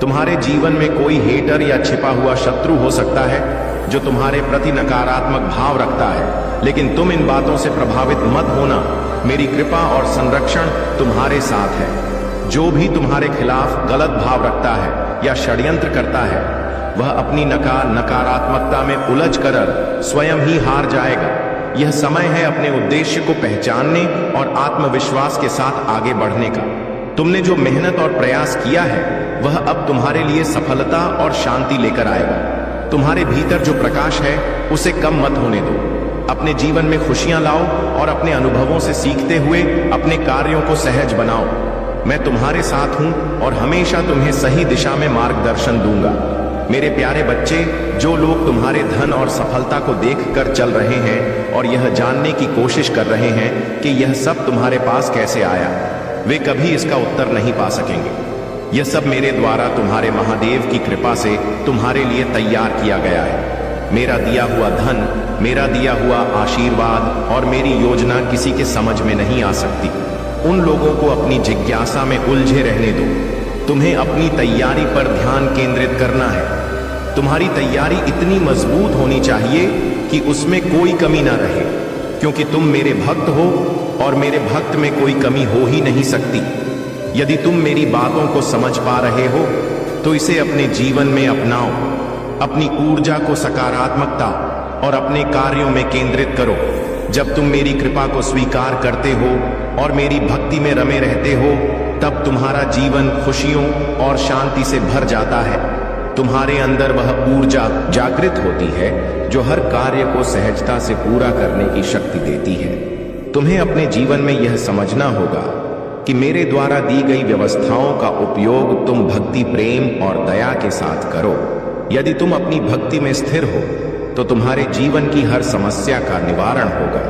तुम्हारे जीवन में कोई हेटर या छिपा हुआ शत्रु हो सकता है जो तुम्हारे प्रति नकारात्मक भाव रखता है, लेकिन तुम इन बातों से प्रभावित मत होना। मेरी कृपा और संरक्षण तुम्हारे साथ है। जो भी तुम्हारे खिलाफ गलत भाव रखता है या षड्यंत्र करता है वह अपनी नकारात्मकता में उलझ कर स्वयं ही हार जाएगा। यह समय है अपने उद्देश्य को पहचानने और आत्मविश्वास के साथ आगे बढ़ने का। तुमने जो मेहनत और प्रयास किया है वह अब तुम्हारे लिए सफलता और शांति लेकर आएगा। तुम्हारे भीतर जो प्रकाश है उसे कम मत होने दो। अपने जीवन में खुशियां लाओ और अपने अनुभवों से सीखते हुए अपने कार्यों को सहज बनाओ। मैं तुम्हारे साथ हूं और हमेशा तुम्हें सही दिशा में मार्गदर्शन दूंगा। मेरे प्यारे बच्चे, जो लोग तुम्हारे धन और सफलता को देखकर चल रहे हैं और यह जानने की कोशिश कर रहे हैं कि यह सब तुम्हारे पास कैसे आया, वे कभी इसका उत्तर नहीं पा सकेंगे। यह सब मेरे द्वारा तुम्हारे महादेव की कृपा से तुम्हारे लिए तैयार किया गया है। मेरा दिया हुआ धन, मेरा दिया हुआ आशीर्वाद और मेरी योजना किसी के समझ में नहीं आ सकती। उन लोगों को अपनी जिज्ञासा में उलझे रहने दो। तुम्हें अपनी तैयारी पर ध्यान केंद्रित करना है। तुम्हारी तैयारी इतनी मजबूत होनी चाहिए कि उसमें कोई कमी ना रहे, क्योंकि तुम मेरे भक्त हो और मेरे भक्त में कोई कमी हो ही नहीं सकती। यदि तुम मेरी बातों को समझ पा रहे हो तो इसे अपने जीवन में अपनाओ। अपनी ऊर्जा को सकारात्मकता और अपने कार्यों में केंद्रित करो। जब तुम मेरी कृपा को स्वीकार करते हो और मेरी भक्ति में रमे रहते हो तब तुम्हारा जीवन खुशियों और शांति से भर जाता है। तुम्हारे अंदर वह ऊर्जा जागृत होती है जो हर कार्य को सहजता से पूरा करने की शक्ति देती है। तुम्हें अपने जीवन में यह समझना होगा कि मेरे द्वारा दी गई व्यवस्थाओं का उपयोग तुम भक्ति, प्रेम और दया के साथ करो। यदि तुम अपनी भक्ति में स्थिर हो तो तुम्हारे जीवन की हर समस्या का निवारण होगा।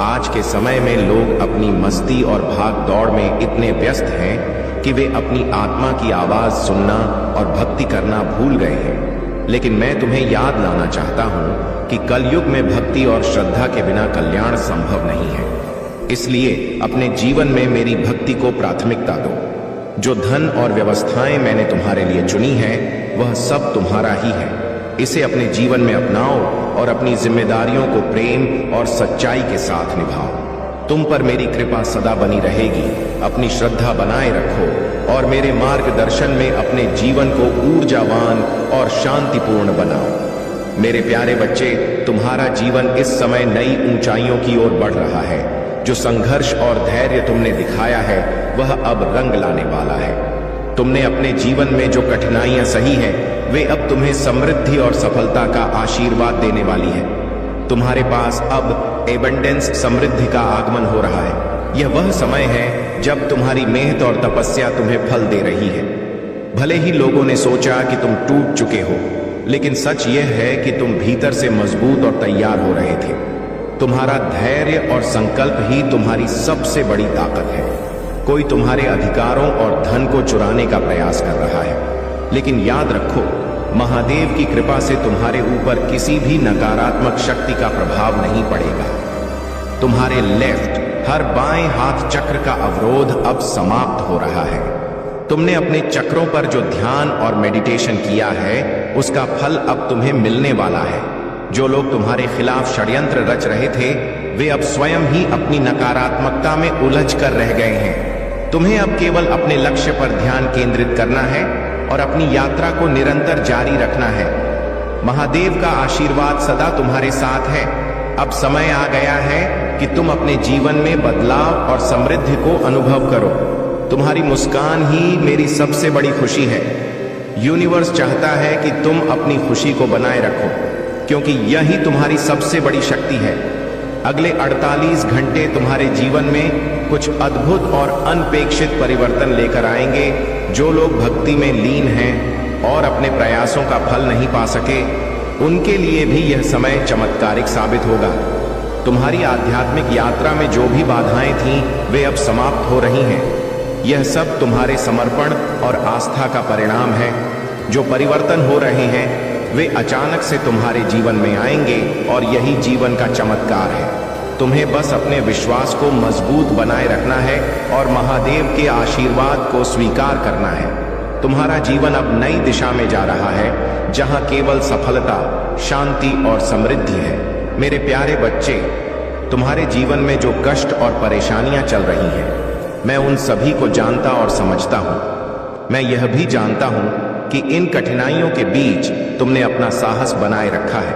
आज के समय में लोग अपनी मस्ती और भाग दौड़ में इतने व्यस्त हैं कि वे अपनी आत्मा की आवाज सुनना और भक्ति करना भूल गए हैं। लेकिन मैं तुम्हें याद लाना चाहता हूं कि कलयुग में भक्ति और श्रद्धा के बिना कल्याण संभव नहीं है। इसलिए अपने जीवन में मेरी भक्ति को प्राथमिकता दो। जो धन और व्यवस्थाएं मैंने तुम्हारे लिए चुनी है वह सब तुम्हारा ही है। इसे अपने जीवन में अपनाओ और अपनी जिम्मेदारियों को प्रेम और सच्चाई के साथ निभाओ। तुम पर मेरी कृपा सदा बनी रहेगी। अपनी श्रद्धा बनाए रखो और मेरे मार्गदर्शन में अपने जीवन को ऊर्जावान और शांतिपूर्ण बनाओ। मेरे प्यारे बच्चे, तुम्हारा जीवन इस समय नई ऊंचाइयों की ओर बढ़ रहा है। जो संघर्ष और धैर्य तुमने दिखाया है वह अब रंग लाने वाला है। तुमने अपने जीवन में जो कठिनाइयां सही हैं वे अब तुम्हें समृद्धि और सफलता का आशीर्वाद देने वाली है। तुम्हारे पास अब एबंडेंस, समृद्धि का आगमन हो रहा है। यह वह समय है जब तुम्हारी मेहनत और तपस्या तुम्हें फल दे रही है। भले ही लोगों ने सोचा कि तुम टूट चुके हो, लेकिन सच यह है कि तुम भीतर से मजबूत और तैयार हो रहे थे। तुम्हारा धैर्य और संकल्प ही तुम्हारी सबसे बड़ी ताकत है। कोई तुम्हारे अधिकारों और धन को चुराने का प्रयास कर रहा है, लेकिन याद रखो, महादेव की कृपा से तुम्हारे ऊपर किसी भी नकारात्मक शक्ति का प्रभाव नहीं पड़ेगा। तुम्हारे लेफ्ट हर बाएं हाथ चक्र का अवरोध अब समाप्त हो रहा है। तुमने अपने चक्रों पर जो ध्यान और मेडिटेशन किया है उसका फल अब तुम्हें मिलने वाला है। जो लोग तुम्हारे खिलाफ षड्यंत्र रच रहे थे वे अब स्वयं ही अपनी नकारात्मकता में उलझ कर रह गए हैं। तुम्हें अब केवल अपने लक्ष्य पर ध्यान केंद्रित करना है और अपनी यात्रा को निरंतर जारी रखना है। महादेव का आशीर्वाद सदा तुम्हारे साथ है। अब समय आ गया है कि तुम अपने जीवन में बदलाव और समृद्धि को अनुभव करो। तुम्हारी मुस्कान ही मेरी सबसे बड़ी खुशी है। यूनिवर्स चाहता है कि तुम अपनी खुशी को बनाए रखो, क्योंकि यही तुम्हारी सबसे बड़ी शक्ति है। अगले 48 घंटे तुम्हारे जीवन में कुछ अद्भुत और अनपेक्षित परिवर्तन लेकर आएंगे। जो लोग भक्ति में लीन हैं और अपने प्रयासों का फल नहीं पा सके, उनके लिए भी यह समय चमत्कारिक साबित होगा। तुम्हारी आध्यात्मिक यात्रा में जो भी बाधाएं थीं, वे अब समाप्त हो रही हैं। यह सब तुम्हारे समर्पण और आस्था का परिणाम है। जो परिवर्तन हो रहे हैं वे अचानक से तुम्हारे जीवन में आएंगे और यही जीवन का चमत्कार है। तुम्हें बस अपने विश्वास को मजबूत बनाए रखना है और महादेव के आशीर्वाद को स्वीकार करना है। तुम्हारा जीवन अब नई दिशा में जा रहा है, जहां केवल सफलता, शांति और समृद्धि है। मेरे प्यारे बच्चे, तुम्हारे जीवन में जो कष्ट और परेशानियां चल रही हैं, मैं उन सभी को जानता और समझता हूं। मैं यह भी जानता हूं कि इन कठिनाइयों के बीच तुमने अपना साहस बनाए रखा है।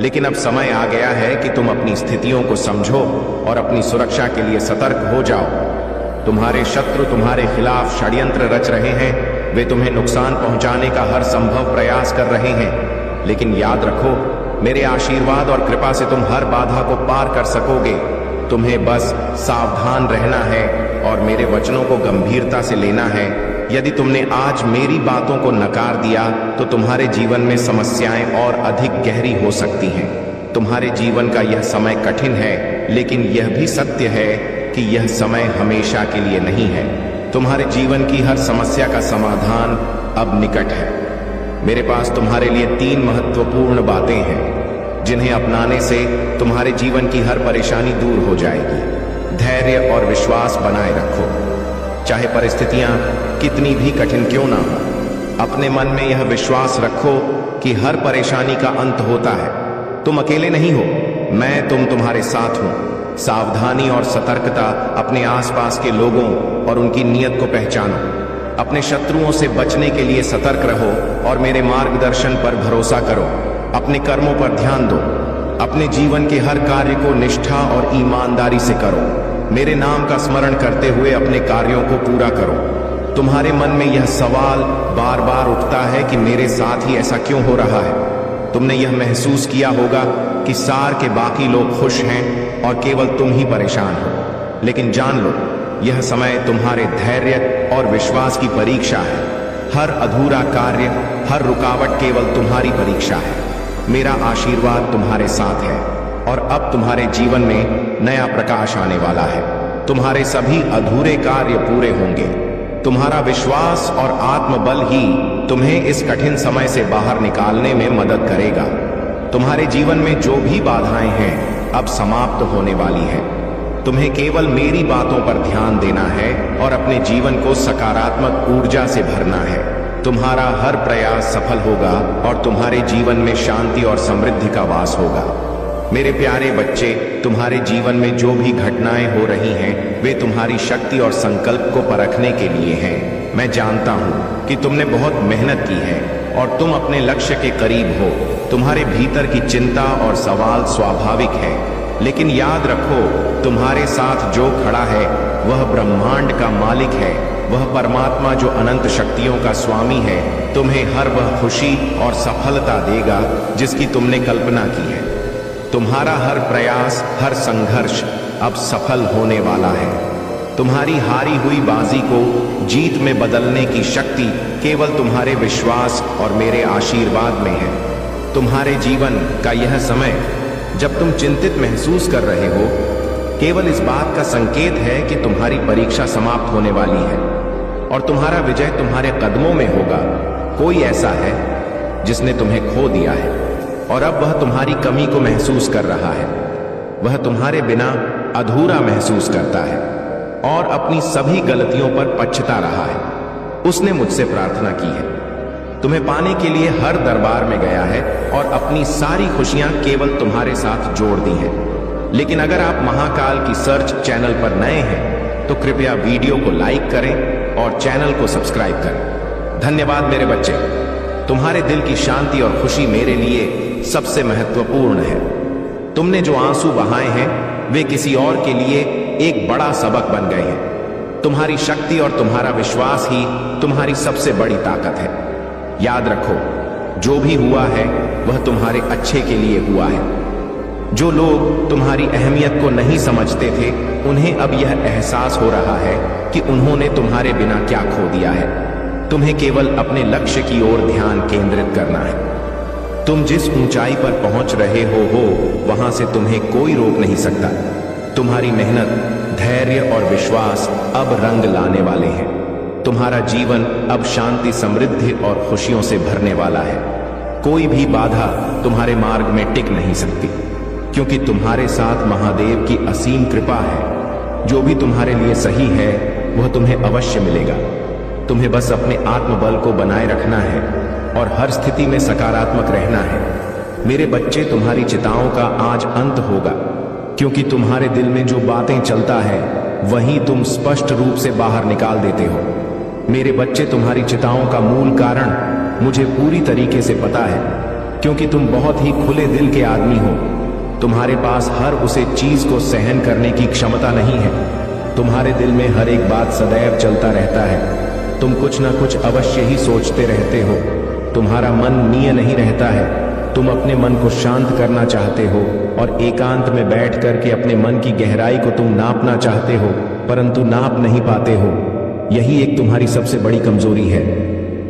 लेकिन अब समय आ गया है कि तुम अपनी स्थितियों को समझो और अपनी सुरक्षा के लिए सतर्क हो जाओ। तुम्हारे शत्रु तुम्हारे खिलाफ षड्यंत्र रच रहे हैं। वे तुम्हें नुकसान पहुंचाने का हर संभव प्रयास कर रहे हैं। लेकिन याद रखो, मेरे आशीर्वाद और कृपा से तुम हर बाधा को पार कर सकोगे। तुम्हें बस सावधान रहना है और मेरे वचनों को गंभीरता से लेना है। यदि तुमने आज मेरी बातों को नकार दिया तो तुम्हारे जीवन में समस्याएं और अधिक गहरी हो सकती हैं। तुम्हारे जीवन का यह समय कठिन है, लेकिन यह भी सत्य है कि यह समय हमेशा के लिए नहीं है। तुम्हारे जीवन की हर समस्या का समाधान अब निकट है। मेरे पास तुम्हारे लिए 3 महत्वपूर्ण बातें हैं, जिन्हें अपनाने से तुम्हारे जीवन की हर परेशानी दूर हो जाएगी। धैर्य और विश्वास बनाए रखो, चाहे परिस्थितियां कितनी भी कठिन क्यों ना हो। अपने मन में यह विश्वास रखो कि हर परेशानी का अंत होता है। तुम अकेले नहीं हो, मैं तुम्हारे साथ हूं। सावधानी और सतर्कता, अपने आसपास के लोगों और उनकी नीयत को पहचानो। अपने शत्रुओं से बचने के लिए सतर्क रहो और मेरे मार्गदर्शन पर भरोसा करो। अपने कर्मों पर ध्यान दो। अपने जीवन के हर कार्य को निष्ठा और ईमानदारी से करो। मेरे नाम का स्मरण करते हुए अपने कार्यों को पूरा करो। तुम्हारे मन में यह सवाल बार बार उठता है कि मेरे साथ ही ऐसा क्यों हो रहा है। तुमने यह महसूस किया होगा कि सार के बाकी लोग खुश हैं और केवल तुम ही परेशान हो। लेकिन जान लो, यह समय तुम्हारे धैर्य और विश्वास की परीक्षा है। हर अधूरा कार्य, हर रुकावट केवल तुम्हारी परीक्षा है। मेरा आशीर्वाद तुम्हारे साथ है और अब तुम्हारे जीवन में नया प्रकाश आने वाला है। तुम्हारे सभी अधूरे कार्य पूरे होंगे। तुम्हारा विश्वास और आत्मबल ही तुम्हें इस कठिन समय से बाहर निकालने में मदद करेगा। तुम्हारे जीवन में जो भी बाधाएं हैं अब समाप्त होने वाली है। तुम्हें केवल मेरी बातों पर ध्यान देना है और अपने जीवन को सकारात्मक ऊर्जा से भरना है। तुम्हारा हर प्रयास सफल होगा और तुम्हारे जीवन में शांति और समृद्धि का वास होगा। मेरे प्यारे बच्चे, तुम्हारे जीवन में जो भी घटनाएं हो रही हैं, वे तुम्हारी शक्ति और संकल्प को परखने के लिए हैं। मैं जानता हूं कि तुमने बहुत मेहनत की है और तुम अपने लक्ष्य के करीब हो। तुम्हारे भीतर की चिंता और सवाल स्वाभाविक है, लेकिन याद रखो, तुम्हारे साथ जो खड़ा है वह ब्रह्मांड का मालिक है। वह परमात्मा जो अनंत शक्तियों का स्वामी है, तुम्हें हर वह खुशी और सफलता देगा जिसकी तुमने कल्पना की है। तुम्हारा हर प्रयास, हर संघर्ष अब सफल होने वाला है। तुम्हारी हारी हुई बाजी को जीत में बदलने की शक्ति केवल तुम्हारे विश्वास और मेरे आशीर्वाद में है। तुम्हारे जीवन का यह समय जब तुम चिंतित महसूस कर रहे हो, केवल इस बात का संकेत है कि तुम्हारी परीक्षा समाप्त होने वाली है और तुम्हारा विजय तुम्हारे कदमों में होगा। कोई ऐसा है जिसने तुम्हें खो दिया है और अब वह तुम्हारी कमी को महसूस कर रहा है। वह तुम्हारे बिना अधूरा महसूस करता है और अपनी सभी गलतियों पर पछता रहा है। उसने मुझसे प्रार्थना की है, तुम्हें पाने के लिए हर दरबार में गया है और अपनी सारी खुशियां केवल तुम्हारे साथ जोड़ दी हैं। लेकिन अगर आप महाकाल की सर्च चैनल पर नए हैं तो कृपया वीडियो को लाइक करें और चैनल को सब्सक्राइब करें। धन्यवाद मेरे बच्चे, तुम्हारे दिल की शांति और खुशी मेरे लिए सबसे महत्वपूर्ण है। तुमने जो आंसू बहाए हैं वे किसी और के लिए एक बड़ा सबक बन गए हैं। तुम्हारी शक्ति और तुम्हारा विश्वास ही तुम्हारी सबसे बड़ी ताकत है। याद रखो, जो भी हुआ है वह तुम्हारे अच्छे के लिए हुआ है। जो लोग तुम्हारी अहमियत को नहीं समझते थे उन्हें अब यह एहसास हो रहा है कि उन्होंने तुम्हारे बिना क्या खो दिया है। तुम्हें केवल अपने लक्ष्य की ओर ध्यान केंद्रित करना है। तुम जिस ऊंचाई पर पहुंच रहे हो वहां से तुम्हें कोई रोक नहीं सकता। तुम्हारी मेहनत, धैर्य और विश्वास अब रंग लाने वाले हैं। तुम्हारा जीवन अब शांति, समृद्धि और खुशियों से भरने वाला है। कोई भी बाधा तुम्हारे मार्ग में टिक नहीं सकती, क्योंकि तुम्हारे साथ महादेव की असीम कृपा है। जो भी तुम्हारे लिए सही है वह तुम्हें अवश्य मिलेगा। तुम्हें बस अपने आत्मबल को बनाए रखना है और हर स्थिति में सकारात्मक रहना है। मेरे बच्चे, तुम्हारी चिंताओं का आज अंत होगा, क्योंकि तुम्हारे दिल में जो बातें चलता है वही तुम स्पष्ट रूप से बाहर निकाल देते हो। मेरे बच्चे, तुम्हारी चिंताओं का मूल कारण मुझे पूरी तरीके से पता है, क्योंकि तुम बहुत ही खुले दिल के आदमी हो। तुम्हारे पास हर उसे चीज को सहन करने की क्षमता नहीं है। तुम्हारे दिल में हर एक बात सदैव चलता रहता है। तुम कुछ ना कुछ अवश्य ही सोचते रहते हो। तुम्हारा मन निय नहीं रहता है। तुम अपने मन को शांत करना चाहते हो और एकांत में बैठ करके अपने मन की गहराई को तुम नापना चाहते हो, परंतु नाप नहीं पाते हो। यही एक तुम्हारी सबसे बड़ी कमजोरी है।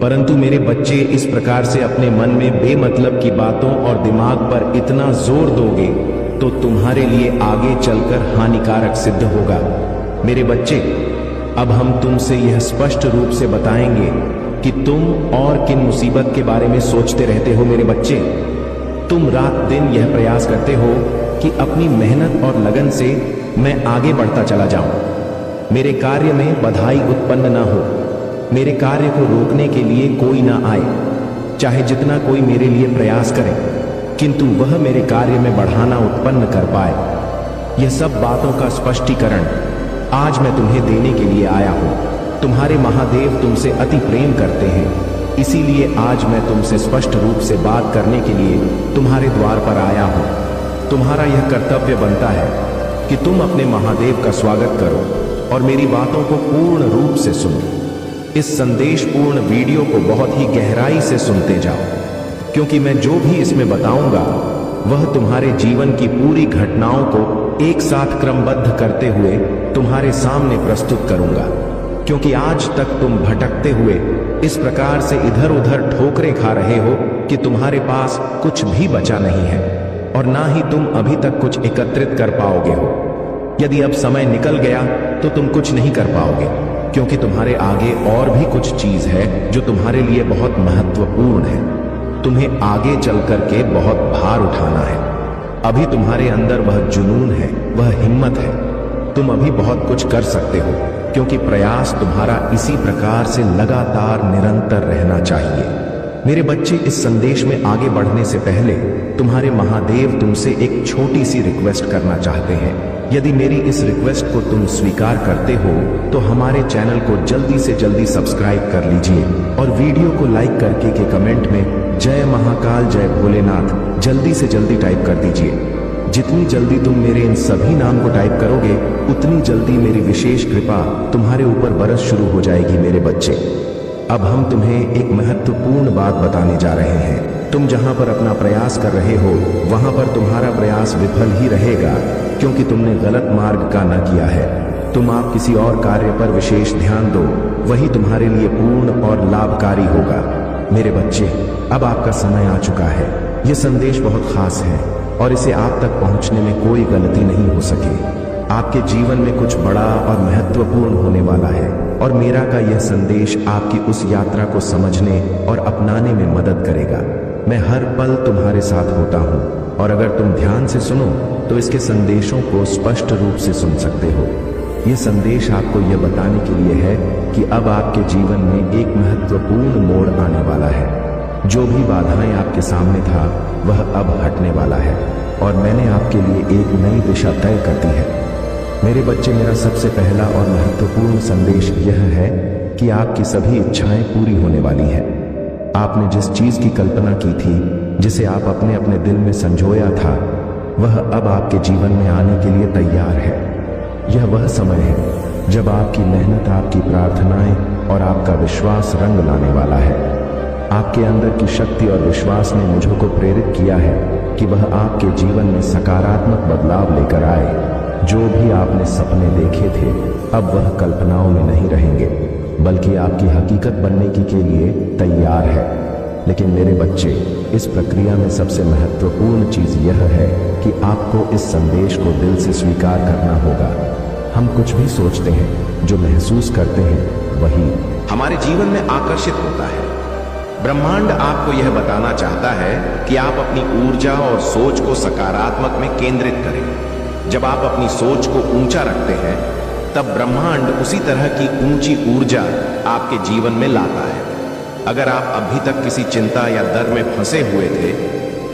परंतु मेरे बच्चे, इस प्रकार से अपने मन में बेमतलब की बातों और दिमाग पर इतना जोर दोगे तो तुम्हारे लिए आगे चलकर हानिकारक सिद्ध होगा। मेरे बच्चे, अब हम तुमसे यह स्पष्ट रूप से बताएंगे कि तुम और किन मुसीबत के बारे में सोचते रहते हो। मेरे बच्चे, तुम रात दिन यह प्रयास करते हो कि अपनी मेहनत और लगन से मैं आगे बढ़ता चला जाऊं। मेरे कार्य में बधाई उत्पन्न न हो, मेरे कार्य को रोकने के लिए कोई ना आए। चाहे जितना कोई मेरे लिए प्रयास करे, किंतु वह मेरे कार्य में बढ़ाना उत्पन्न कर पाए। यह सब बातों का स्पष्टीकरण आज मैं तुम्हें देने के लिए आया हूं। तुम्हारे महादेव तुमसे अति प्रेम करते हैं, इसीलिए आज मैं तुमसे स्पष्ट रूप से बात करने के लिए तुम्हारे द्वार पर आया हूं। तुम्हारा यह कर्तव्य बनता है कि तुम अपने महादेव का स्वागत करो और मेरी बातों को पूर्ण रूप से सुनो। इस संदेशपूर्ण वीडियो को बहुत ही गहराई से सुनते जाओ, क्योंकि मैं जो भी इसमें बताऊंगा वह तुम्हारे जीवन की पूरी घटनाओं को एक साथ क्रमबद्ध करते हुए तुम्हारे सामने प्रस्तुत करूंगा। क्योंकि आज तक तुम भटकते हुए इस प्रकार से इधर उधर ठोकरें खा रहे हो कि तुम्हारे पास कुछ भी बचा नहीं है और ना ही तुम अभी तक कुछ एकत्रित कर पाओगे हो। यदि अब समय निकल गया तो तुम कुछ नहीं कर पाओगे, क्योंकि तुम्हारे आगे और भी कुछ चीज है जो तुम्हारे लिए बहुत महत्वपूर्ण है। तुम्हें आगे चल करके बहुत भार उठाना है। अभी तुम्हारे अंदर वह जुनून है, वह हिम्मत है। तुम अभी बहुत कुछ कर सकते हो, क्योंकि प्रयास तुम्हारा इसी प्रकार से लगातार निरंतर रहना चाहिए। मेरे बच्चे, इस संदेश में आगे बढ़ने से पहले तुम्हारे महादेव तुमसे एक छोटी सी रिक्वेस्ट करना चाहते हैं। यदि मेरी इस रिक्वेस्ट को तुम स्वीकार करते हो तो हमारे चैनल को जल्दी से जल्दी सब्सक्राइब कर लीजिए और वीडियो को लाइक करके के कमेंट में जय महाकाल, जय भोलेनाथ जल्दी से जल्दी टाइप कर दीजिए। जितनी जल्दी तुम मेरे इन सभी नाम को टाइप करोगे उतनी जल्दी मेरी विशेष कृपा तुम्हारे ऊपर बरस शुरू हो जाएगी। मेरे बच्चे, अब हम तुम्हें एक महत्वपूर्ण बात बताने जा रहे हैं। तुम जहां पर अपना प्रयास कर रहे हो वहां पर तुम्हारा प्रयास विफल ही रहेगा, क्योंकि तुमने गलत मार्ग का न किया है। तुम आप किसी और कार्य पर विशेष ध्यान दो, वही तुम्हारे लिए पूर्ण और लाभकारी होगा। मेरे बच्चे, अब आपका समय आ चुका है। यह संदेश बहुत खास है और इसे आप तक पहुंचने में कोई गलती नहीं हो सके। आपके जीवन में कुछ बड़ा और महत्वपूर्ण होने वाला है और मेरा का यह संदेश आपकी उस यात्रा को समझने और अपनाने में मदद करेगा। मैं हर पल तुम्हारे साथ होता हूँ। और अगर तुम ध्यान से सुनो तो इसके संदेशों को स्पष्ट रूप से सुन सकते हो। यह संदेश आपको यह बताने के लिए है कि अब आपके जीवन में एक महत्वपूर्ण मोड़ आने वाला है। जो भी बाधाएं आपके सामने था वह अब हटने वाला है और मैंने आपके लिए एक नई दिशा तय कर दी है। मेरे बच्चे, मेरा सबसे पहला और महत्वपूर्ण संदेश यह है कि आपकी सभी इच्छाएं पूरी होने वाली हैं। आपने जिस चीज की कल्पना की थी, जिसे आप अपने अपने दिल में संजोया था, वह अब आपके जीवन में आने के लिए तैयार है। यह वह समय है जब आपकी मेहनत, आपकी प्रार्थनाएं और आपका विश्वास रंग लाने वाला है। आपके अंदर की शक्ति और विश्वास ने मुझको प्रेरित किया है कि वह आपके जीवन में सकारात्मक बदलाव लेकर आए। जो भी आपने सपने देखे थे अब वह कल्पनाओं में नहीं रहेंगे, बल्कि आपकी हकीकत बनने के लिए तैयार है। लेकिन मेरे बच्चे, इस प्रक्रिया में सबसे महत्वपूर्ण चीज यह है कि आपको इस संदेश को दिल से स्वीकार करना होगा। हम कुछ भी सोचते हैं, जो महसूस करते हैं, वही हमारे जीवन में आकर्षित होता है। ब्रह्मांड आपको यह बताना चाहता है कि आप अपनी ऊर्जा और सोच को सकारात्मक में केंद्रित करें। जब आप अपनी सोच को ऊंचा रखते हैं, तब ब्रह्मांड उसी तरह की ऊंची ऊर्जा आपके जीवन में लाता है। अगर आप अभी तक किसी चिंता या डर में फंसे हुए थे,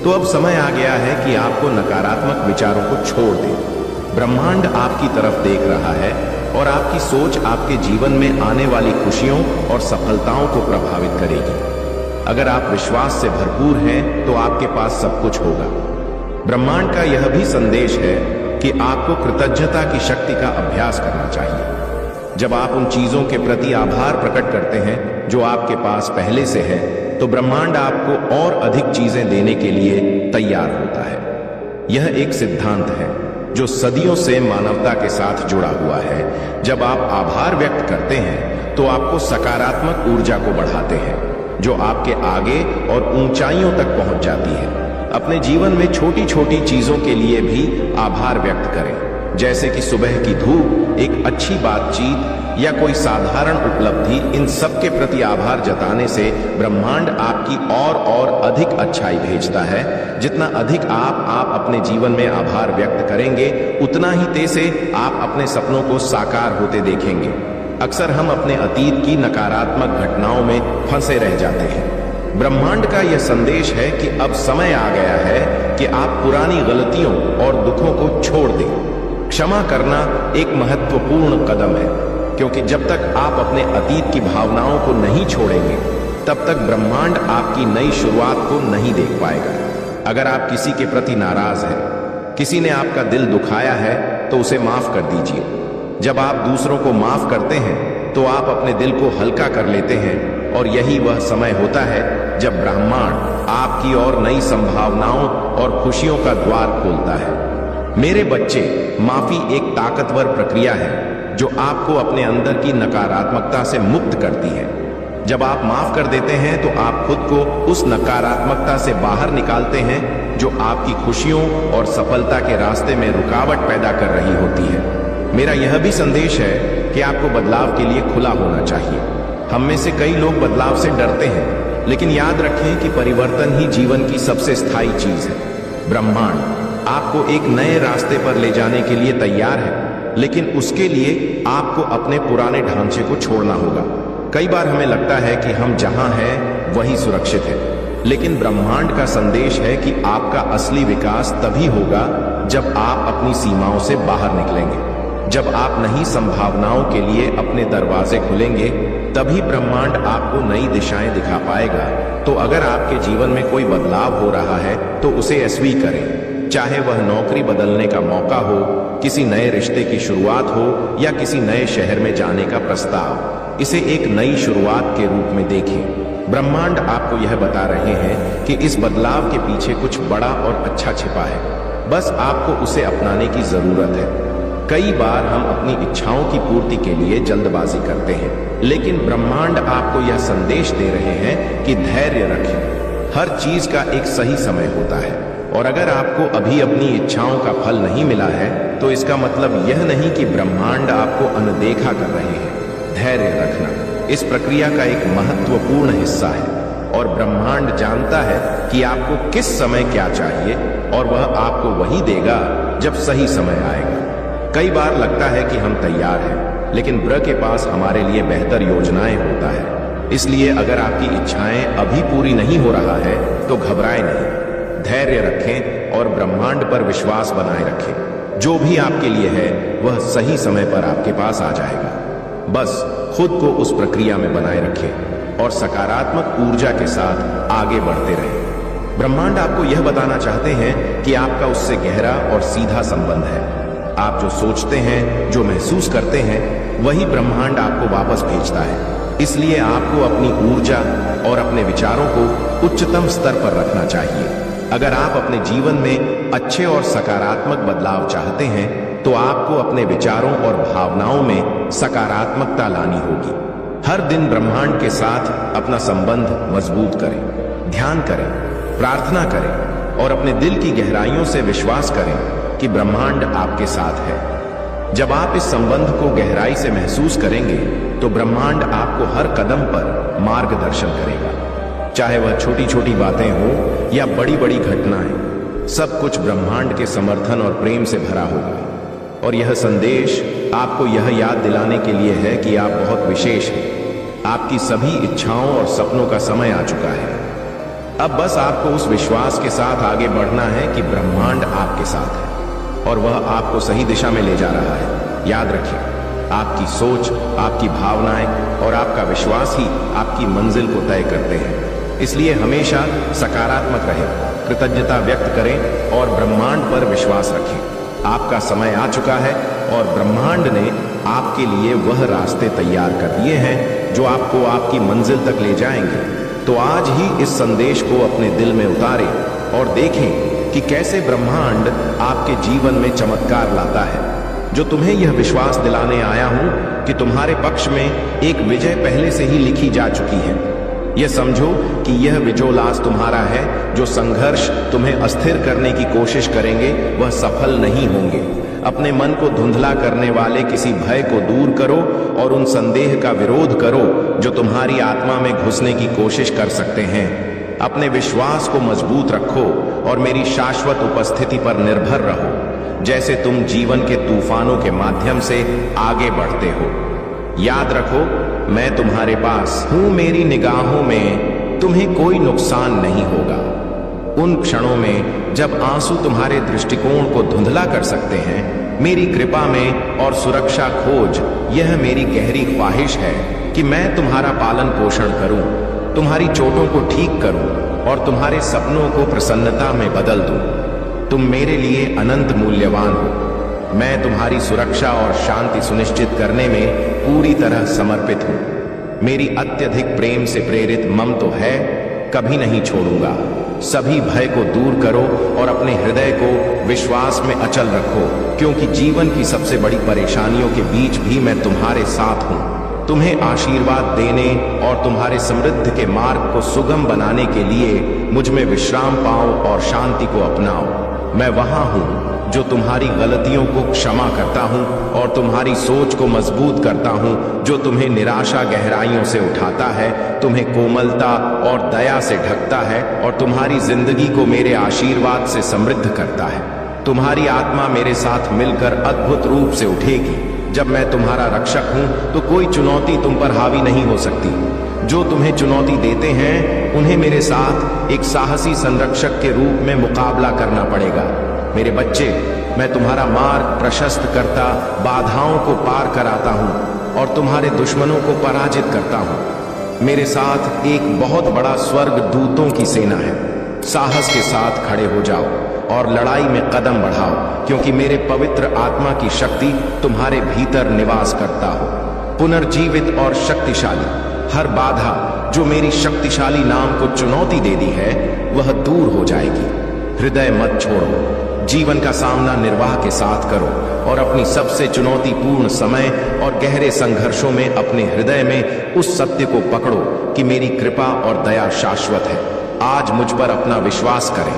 तो अब समय आ गया है कि आपको नकारात्मक विचारों को छोड़ दें। ब्रह्मांड आपकी तरफ देख रहा है और आपकी सोच आपके जीवन में आने वाली खुशियों और सफलताओं को प्रभावित करेगी। अगर आप विश्वास से भरपूर हैं, तो आपके पास सब कुछ होगा। ब्रह्मांड का यह भी संदेश है कि आपको कृतज्ञता की शक्ति का अभ्यास करना चाहिए। जब आप उन चीजों के प्रति आभार प्रकट करते हैं जो आपके पास पहले से है, तो ब्रह्मांड आपको और अधिक चीजें देने के लिए तैयार होता है। यह एक सिद्धांत है जो सदियों से मानवता के साथ जुड़ा हुआ है। जब आप आभार व्यक्त करते हैं, तो आपको सकारात्मक ऊर्जा को बढ़ाते हैं, जो आपके आगे और ऊंचाइयों तक पहुंच जाती है। अपने जीवन में छोटी छोटी चीजों के लिए भी आभार व्यक्त करें, जैसे कि सुबह की धूप, एक अच्छी बातचीत या कोई साधारण उपलब्धि। इन सब के प्रति आभार जताने से ब्रह्मांड आपकी और अधिक अच्छाई भेजता है। जितना अधिक आप अपने जीवन में आभार व्यक्त करेंगे, उतना ही तेज से आप अपने सपनों को साकार होते देखेंगे। अक्सर हम अपने अतीत की नकारात्मक घटनाओं में फंसे रह जाते हैं। ब्रह्मांड का यह संदेश है कि अब समय आ गया है कि आप पुरानी गलतियों और दुखों को छोड़ दें। क्षमा करना एक महत्वपूर्ण कदम है, क्योंकि जब तक आप अपने अतीत की भावनाओं को नहीं छोड़ेंगे, तब तक ब्रह्मांड आपकी नई शुरुआत को नहीं देख पाएगा। अगर आप किसी के प्रति नाराज हैं, किसी ने आपका दिल दुखाया है, तो उसे माफ कर दीजिए। जब आप दूसरों को माफ करते हैं, तो आप अपने दिल को हल्का कर लेते हैं, और यही वह समय होता है जब ब्रह्मांड आपकी और नई संभावनाओं और खुशियों का द्वार खोलता है। मेरे बच्चे, माफी एक ताकतवर प्रक्रिया है जो आपको अपने अंदर की नकारात्मकता से मुक्त करती है। जब आप माफ कर देते हैं, तो आप खुद को उस नकारात्मकता से बाहर निकालते हैं जो आपकी खुशियों और सफलता के रास्ते में रुकावट पैदा कर रही होती है। मेरा यह भी संदेश है कि आपको बदलाव के लिए खुला होना चाहिए। हम में से कई लोग बदलाव से डरते हैं, लेकिन याद रखें कि परिवर्तन ही जीवन की सबसे स्थायी चीज है। ब्रह्मांड आपको एक नए रास्ते पर ले जाने के लिए तैयार है, लेकिन उसके लिए आपको अपने पुराने ढांचे को छोड़ना होगा। कई बार हमें लगता है कि हम जहां हैं वही सुरक्षित है, लेकिन ब्रह्मांड का संदेश है कि आपका असली विकास तभी होगा जब आप अपनी सीमाओं से बाहर निकलेंगे। जब आप नई संभावनाओं के लिए अपने दरवाजे खुलेंगे, तभी ब्रह्मांड आपको नई दिशाएं दिखा पाएगा। तो अगर आपके जीवन में कोई बदलाव हो रहा है, तो उसे स्वीकार करें। चाहे वह नौकरी बदलने का मौका हो, किसी नए रिश्ते की शुरुआत हो, या किसी नए शहर में जाने का प्रस्ताव, इसे एक नई शुरुआत के रूप में देखें। ब्रह्मांड आपको यह बता रहे हैं कि इस बदलाव के पीछे कुछ बड़ा और अच्छा छिपा है, बस आपको उसे अपनाने की जरूरत है। कई बार हम अपनी इच्छाओं की पूर्ति के लिए जल्दबाजी करते हैं, लेकिन ब्रह्मांड आपको यह संदेश दे रहे हैं कि धैर्य रखें। हर चीज का एक सही समय होता है, और अगर आपको अभी अपनी इच्छाओं का फल नहीं मिला है, तो इसका मतलब यह नहीं कि ब्रह्मांड आपको अनदेखा कर रहे हैं। धैर्य रखना इस प्रक्रिया का एक महत्वपूर्ण हिस्सा है, और ब्रह्मांड जानता है कि आपको किस समय क्या चाहिए, और वह आपको वही देगा जब सही समय आएगा। कई बार लगता है कि हम तैयार हैं, लेकिन ब्रह्म के पास हमारे लिए बेहतर योजनाएं होता है। इसलिए अगर आपकी इच्छाएं अभी पूरी नहीं हो रहा है तो घबराएं नहीं, धैर्य रखें और ब्रह्मांड पर विश्वास बनाए रखें। जो भी आपके लिए है वह सही समय पर आपके पास आ जाएगा। बस खुद को उस प्रक्रिया में बनाए रखें और सकारात्मक ऊर्जा के साथ आगे बढ़ते रहें। ब्रह्मांड आपको यह बताना चाहते हैं कि आपका उससे गहरा और सीधा संबंध है। आप जो सोचते हैं, जो महसूस करते हैं, वही ब्रह्मांड आपको वापस भेजता है। इसलिए आपको अपनी ऊर्जा और अपने विचारों को उच्चतम स्तर पर रखना चाहिए। अगर आप अपने जीवन में अच्छे और सकारात्मक बदलाव चाहते हैं तो आपको अपने विचारों और भावनाओं में सकारात्मकता लानी होगी। हर दिन ब्रह्मांड के साथ अपना संबंध मजबूत करें, ध्यान करें, प्रार्थना करें और अपने दिल की गहराइयों से विश्वास करें कि ब्रह्मांड आपके साथ है। जब आप इस संबंध को गहराई से महसूस करेंगे तो ब्रह्मांड आपको हर कदम पर मार्गदर्शन करेगा। चाहे वह छोटी छोटी बातें हो या बड़ी बड़ी घटनाएं, सब कुछ ब्रह्मांड के समर्थन और प्रेम से भरा होगा। और यह संदेश आपको यह याद दिलाने के लिए है कि आप बहुत विशेष हैं। आपकी सभी इच्छाओं और सपनों का समय आ चुका है। अब बस आपको उस विश्वास के साथ आगे बढ़ना है कि ब्रह्मांड आपके साथ है और वह आपको सही दिशा में ले जा रहा है। याद रखिए, आपकी सोच, आपकी भावनाएं और आपका विश्वास ही आपकी मंजिल को तय करते हैं। इसलिए हमेशा सकारात्मक रहें, कृतज्ञता व्यक्त करें और ब्रह्मांड पर विश्वास रखें। आपका समय आ चुका है और ब्रह्मांड ने आपके लिए वह रास्ते तैयार कर दिए हैं जो आपको आपकी मंजिल तक ले जाएंगे। तो आज ही इस संदेश को अपने दिल में उतारें और देखें कि कैसे ब्रह्मांड आपके जीवन में चमत्कार लाता है। जो तुम्हें यह विश्वास दिलाने आया हूं कि तुम्हारे पक्ष में एक विजय पहले से ही लिखी जा चुकी है। यह समझो कि यह विजयोल्लास तुम्हारा है। जो संघर्ष तुम्हें अस्थिर करने की कोशिश करेंगे वह सफल नहीं होंगे। अपने मन को धुंधला करने वाले किसी भय को दूर करो और उन संदेह का विरोध करो जो तुम्हारी आत्मा में घुसने की कोशिश कर सकते हैं। अपने विश्वास को मजबूत रखो और मेरी शाश्वत उपस्थिति पर निर्भर रहो जैसे तुम जीवन के तूफानों के माध्यम से आगे बढ़ते हो। याद रखो, मैं तुम्हारे पास हूं। मेरी निगाहों में तुम्हें कोई नुकसान नहीं होगा। उन क्षणों में जब आंसू तुम्हारे दृष्टिकोण को धुंधला कर सकते हैं, मेरी कृपा में और सुरक्षा खोज, यह मेरी गहरी ख्वाहिश है कि मैं तुम्हारा पालन पोषण करूं, तुम्हारी चोटों को ठीक करूं और तुम्हारे सपनों को प्रसन्नता में बदल दूं। तुम मेरे लिए अनंत मूल्यवान हो। मैं तुम्हारी सुरक्षा और शांति सुनिश्चित करने में पूरी तरह समर्पित हूं। मेरी अत्यधिक प्रेम से प्रेरित मम तो है, कभी नहीं छोड़ूंगा। सभी भय को दूर करो और अपने हृदय को विश्वास में अचल रखो, क्योंकि जीवन की सबसे बड़ी परेशानियों के बीच भी मैं तुम्हारे साथ हूं। तुम्हें आशीर्वाद देने और तुम्हारे समृद्धि के मार्ग को सुगम बनाने के लिए मुझ में विश्राम पाओ और शांति को अपनाओ। मैं वहां हूं जो तुम्हारी गलतियों को क्षमा करता हूं और तुम्हारी सोच को मजबूत करता हूं, जो तुम्हें निराशा गहराइयों से उठाता है, तुम्हें कोमलता और दया से ढकता है और तुम्हारी जिंदगी को मेरे आशीर्वाद से समृद्ध करता है। तुम्हारी आत्मा मेरे साथ मिलकर अद्भुत रूप से उठेगी। जब मैं तुम्हारा रक्षक हूं तो कोई चुनौती तुम पर हावी नहीं हो सकती। जो तुम्हें चुनौती देते हैं उन्हें मेरे साथ एक साहसी संरक्षक के रूप में मुकाबला करना पड़ेगा। मेरे बच्चे, मैं तुम्हारा मार्ग प्रशस्त करता, बाधाओं को पार कराता हूं और तुम्हारे दुश्मनों को पराजित करता हूं। मेरे साथ एक बहुत बड़ा स्वर्ग दूतों की सेना है। साहस के साथ खड़े हो जाओ और लड़ाई में कदम बढ़ाओ, क्योंकि मेरे पवित्र आत्मा की शक्ति तुम्हारे भीतर निवास करता हो। पुनर्जीवित और शक्तिशाली, हर बाधा जो मेरी शक्तिशाली नाम को चुनौती दे दी है वह दूर हो जाएगी। हृदय मत छोड़ो, जीवन का सामना निर्वाह के साथ करो और अपनी सबसे चुनौतीपूर्ण समय और गहरे संघर्षों में अपने हृदय में उस सत्य को पकड़ो कि मेरी कृपा और दया शाश्वत है। आज मुझ पर अपना विश्वास करें,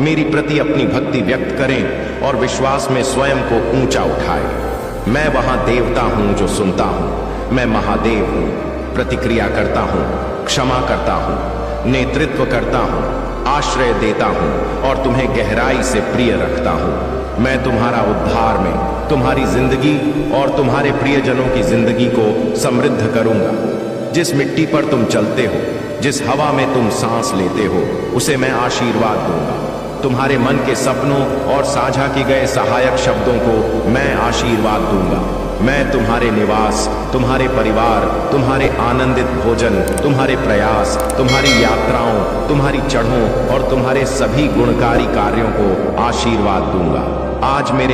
मेरी प्रति अपनी भक्ति व्यक्त करें और विश्वास में स्वयं को ऊंचा उठाएं। मैं वहां देवता हूं जो सुनता हूं। मैं महादेव हूं, प्रतिक्रिया करता हूं, क्षमा करता हूं, नेतृत्व करता हूँ, आश्रय देता हूँ और तुम्हें गहराई से प्रिय रखता हूँ। मैं तुम्हारा उद्धार में तुम्हारी जिंदगी और तुम्हारे प्रियजनों की जिंदगी को समृद्ध करूंगा। जिस मिट्टी पर तुम चलते हो, जिस हवा में तुम सांस लेते हो, उसे मैं आशीर्वाद दूंगा। तुम्हारे मन के सपनों और साझा किए गए सहायक शब्दों को मैं आशीर्वाद दूंगा। मैं तुम्हारे निवास, तुम्हारे परिवार, तुम्हारे आनंदित भोजन, तुम्हारे प्रयास, तुम्हारी यात्राओं, तुम्हारी चढ़ों और तुम्हारे सभी गुणकारी कार्यों को आशीर्वाद दूंगा। आज मेरे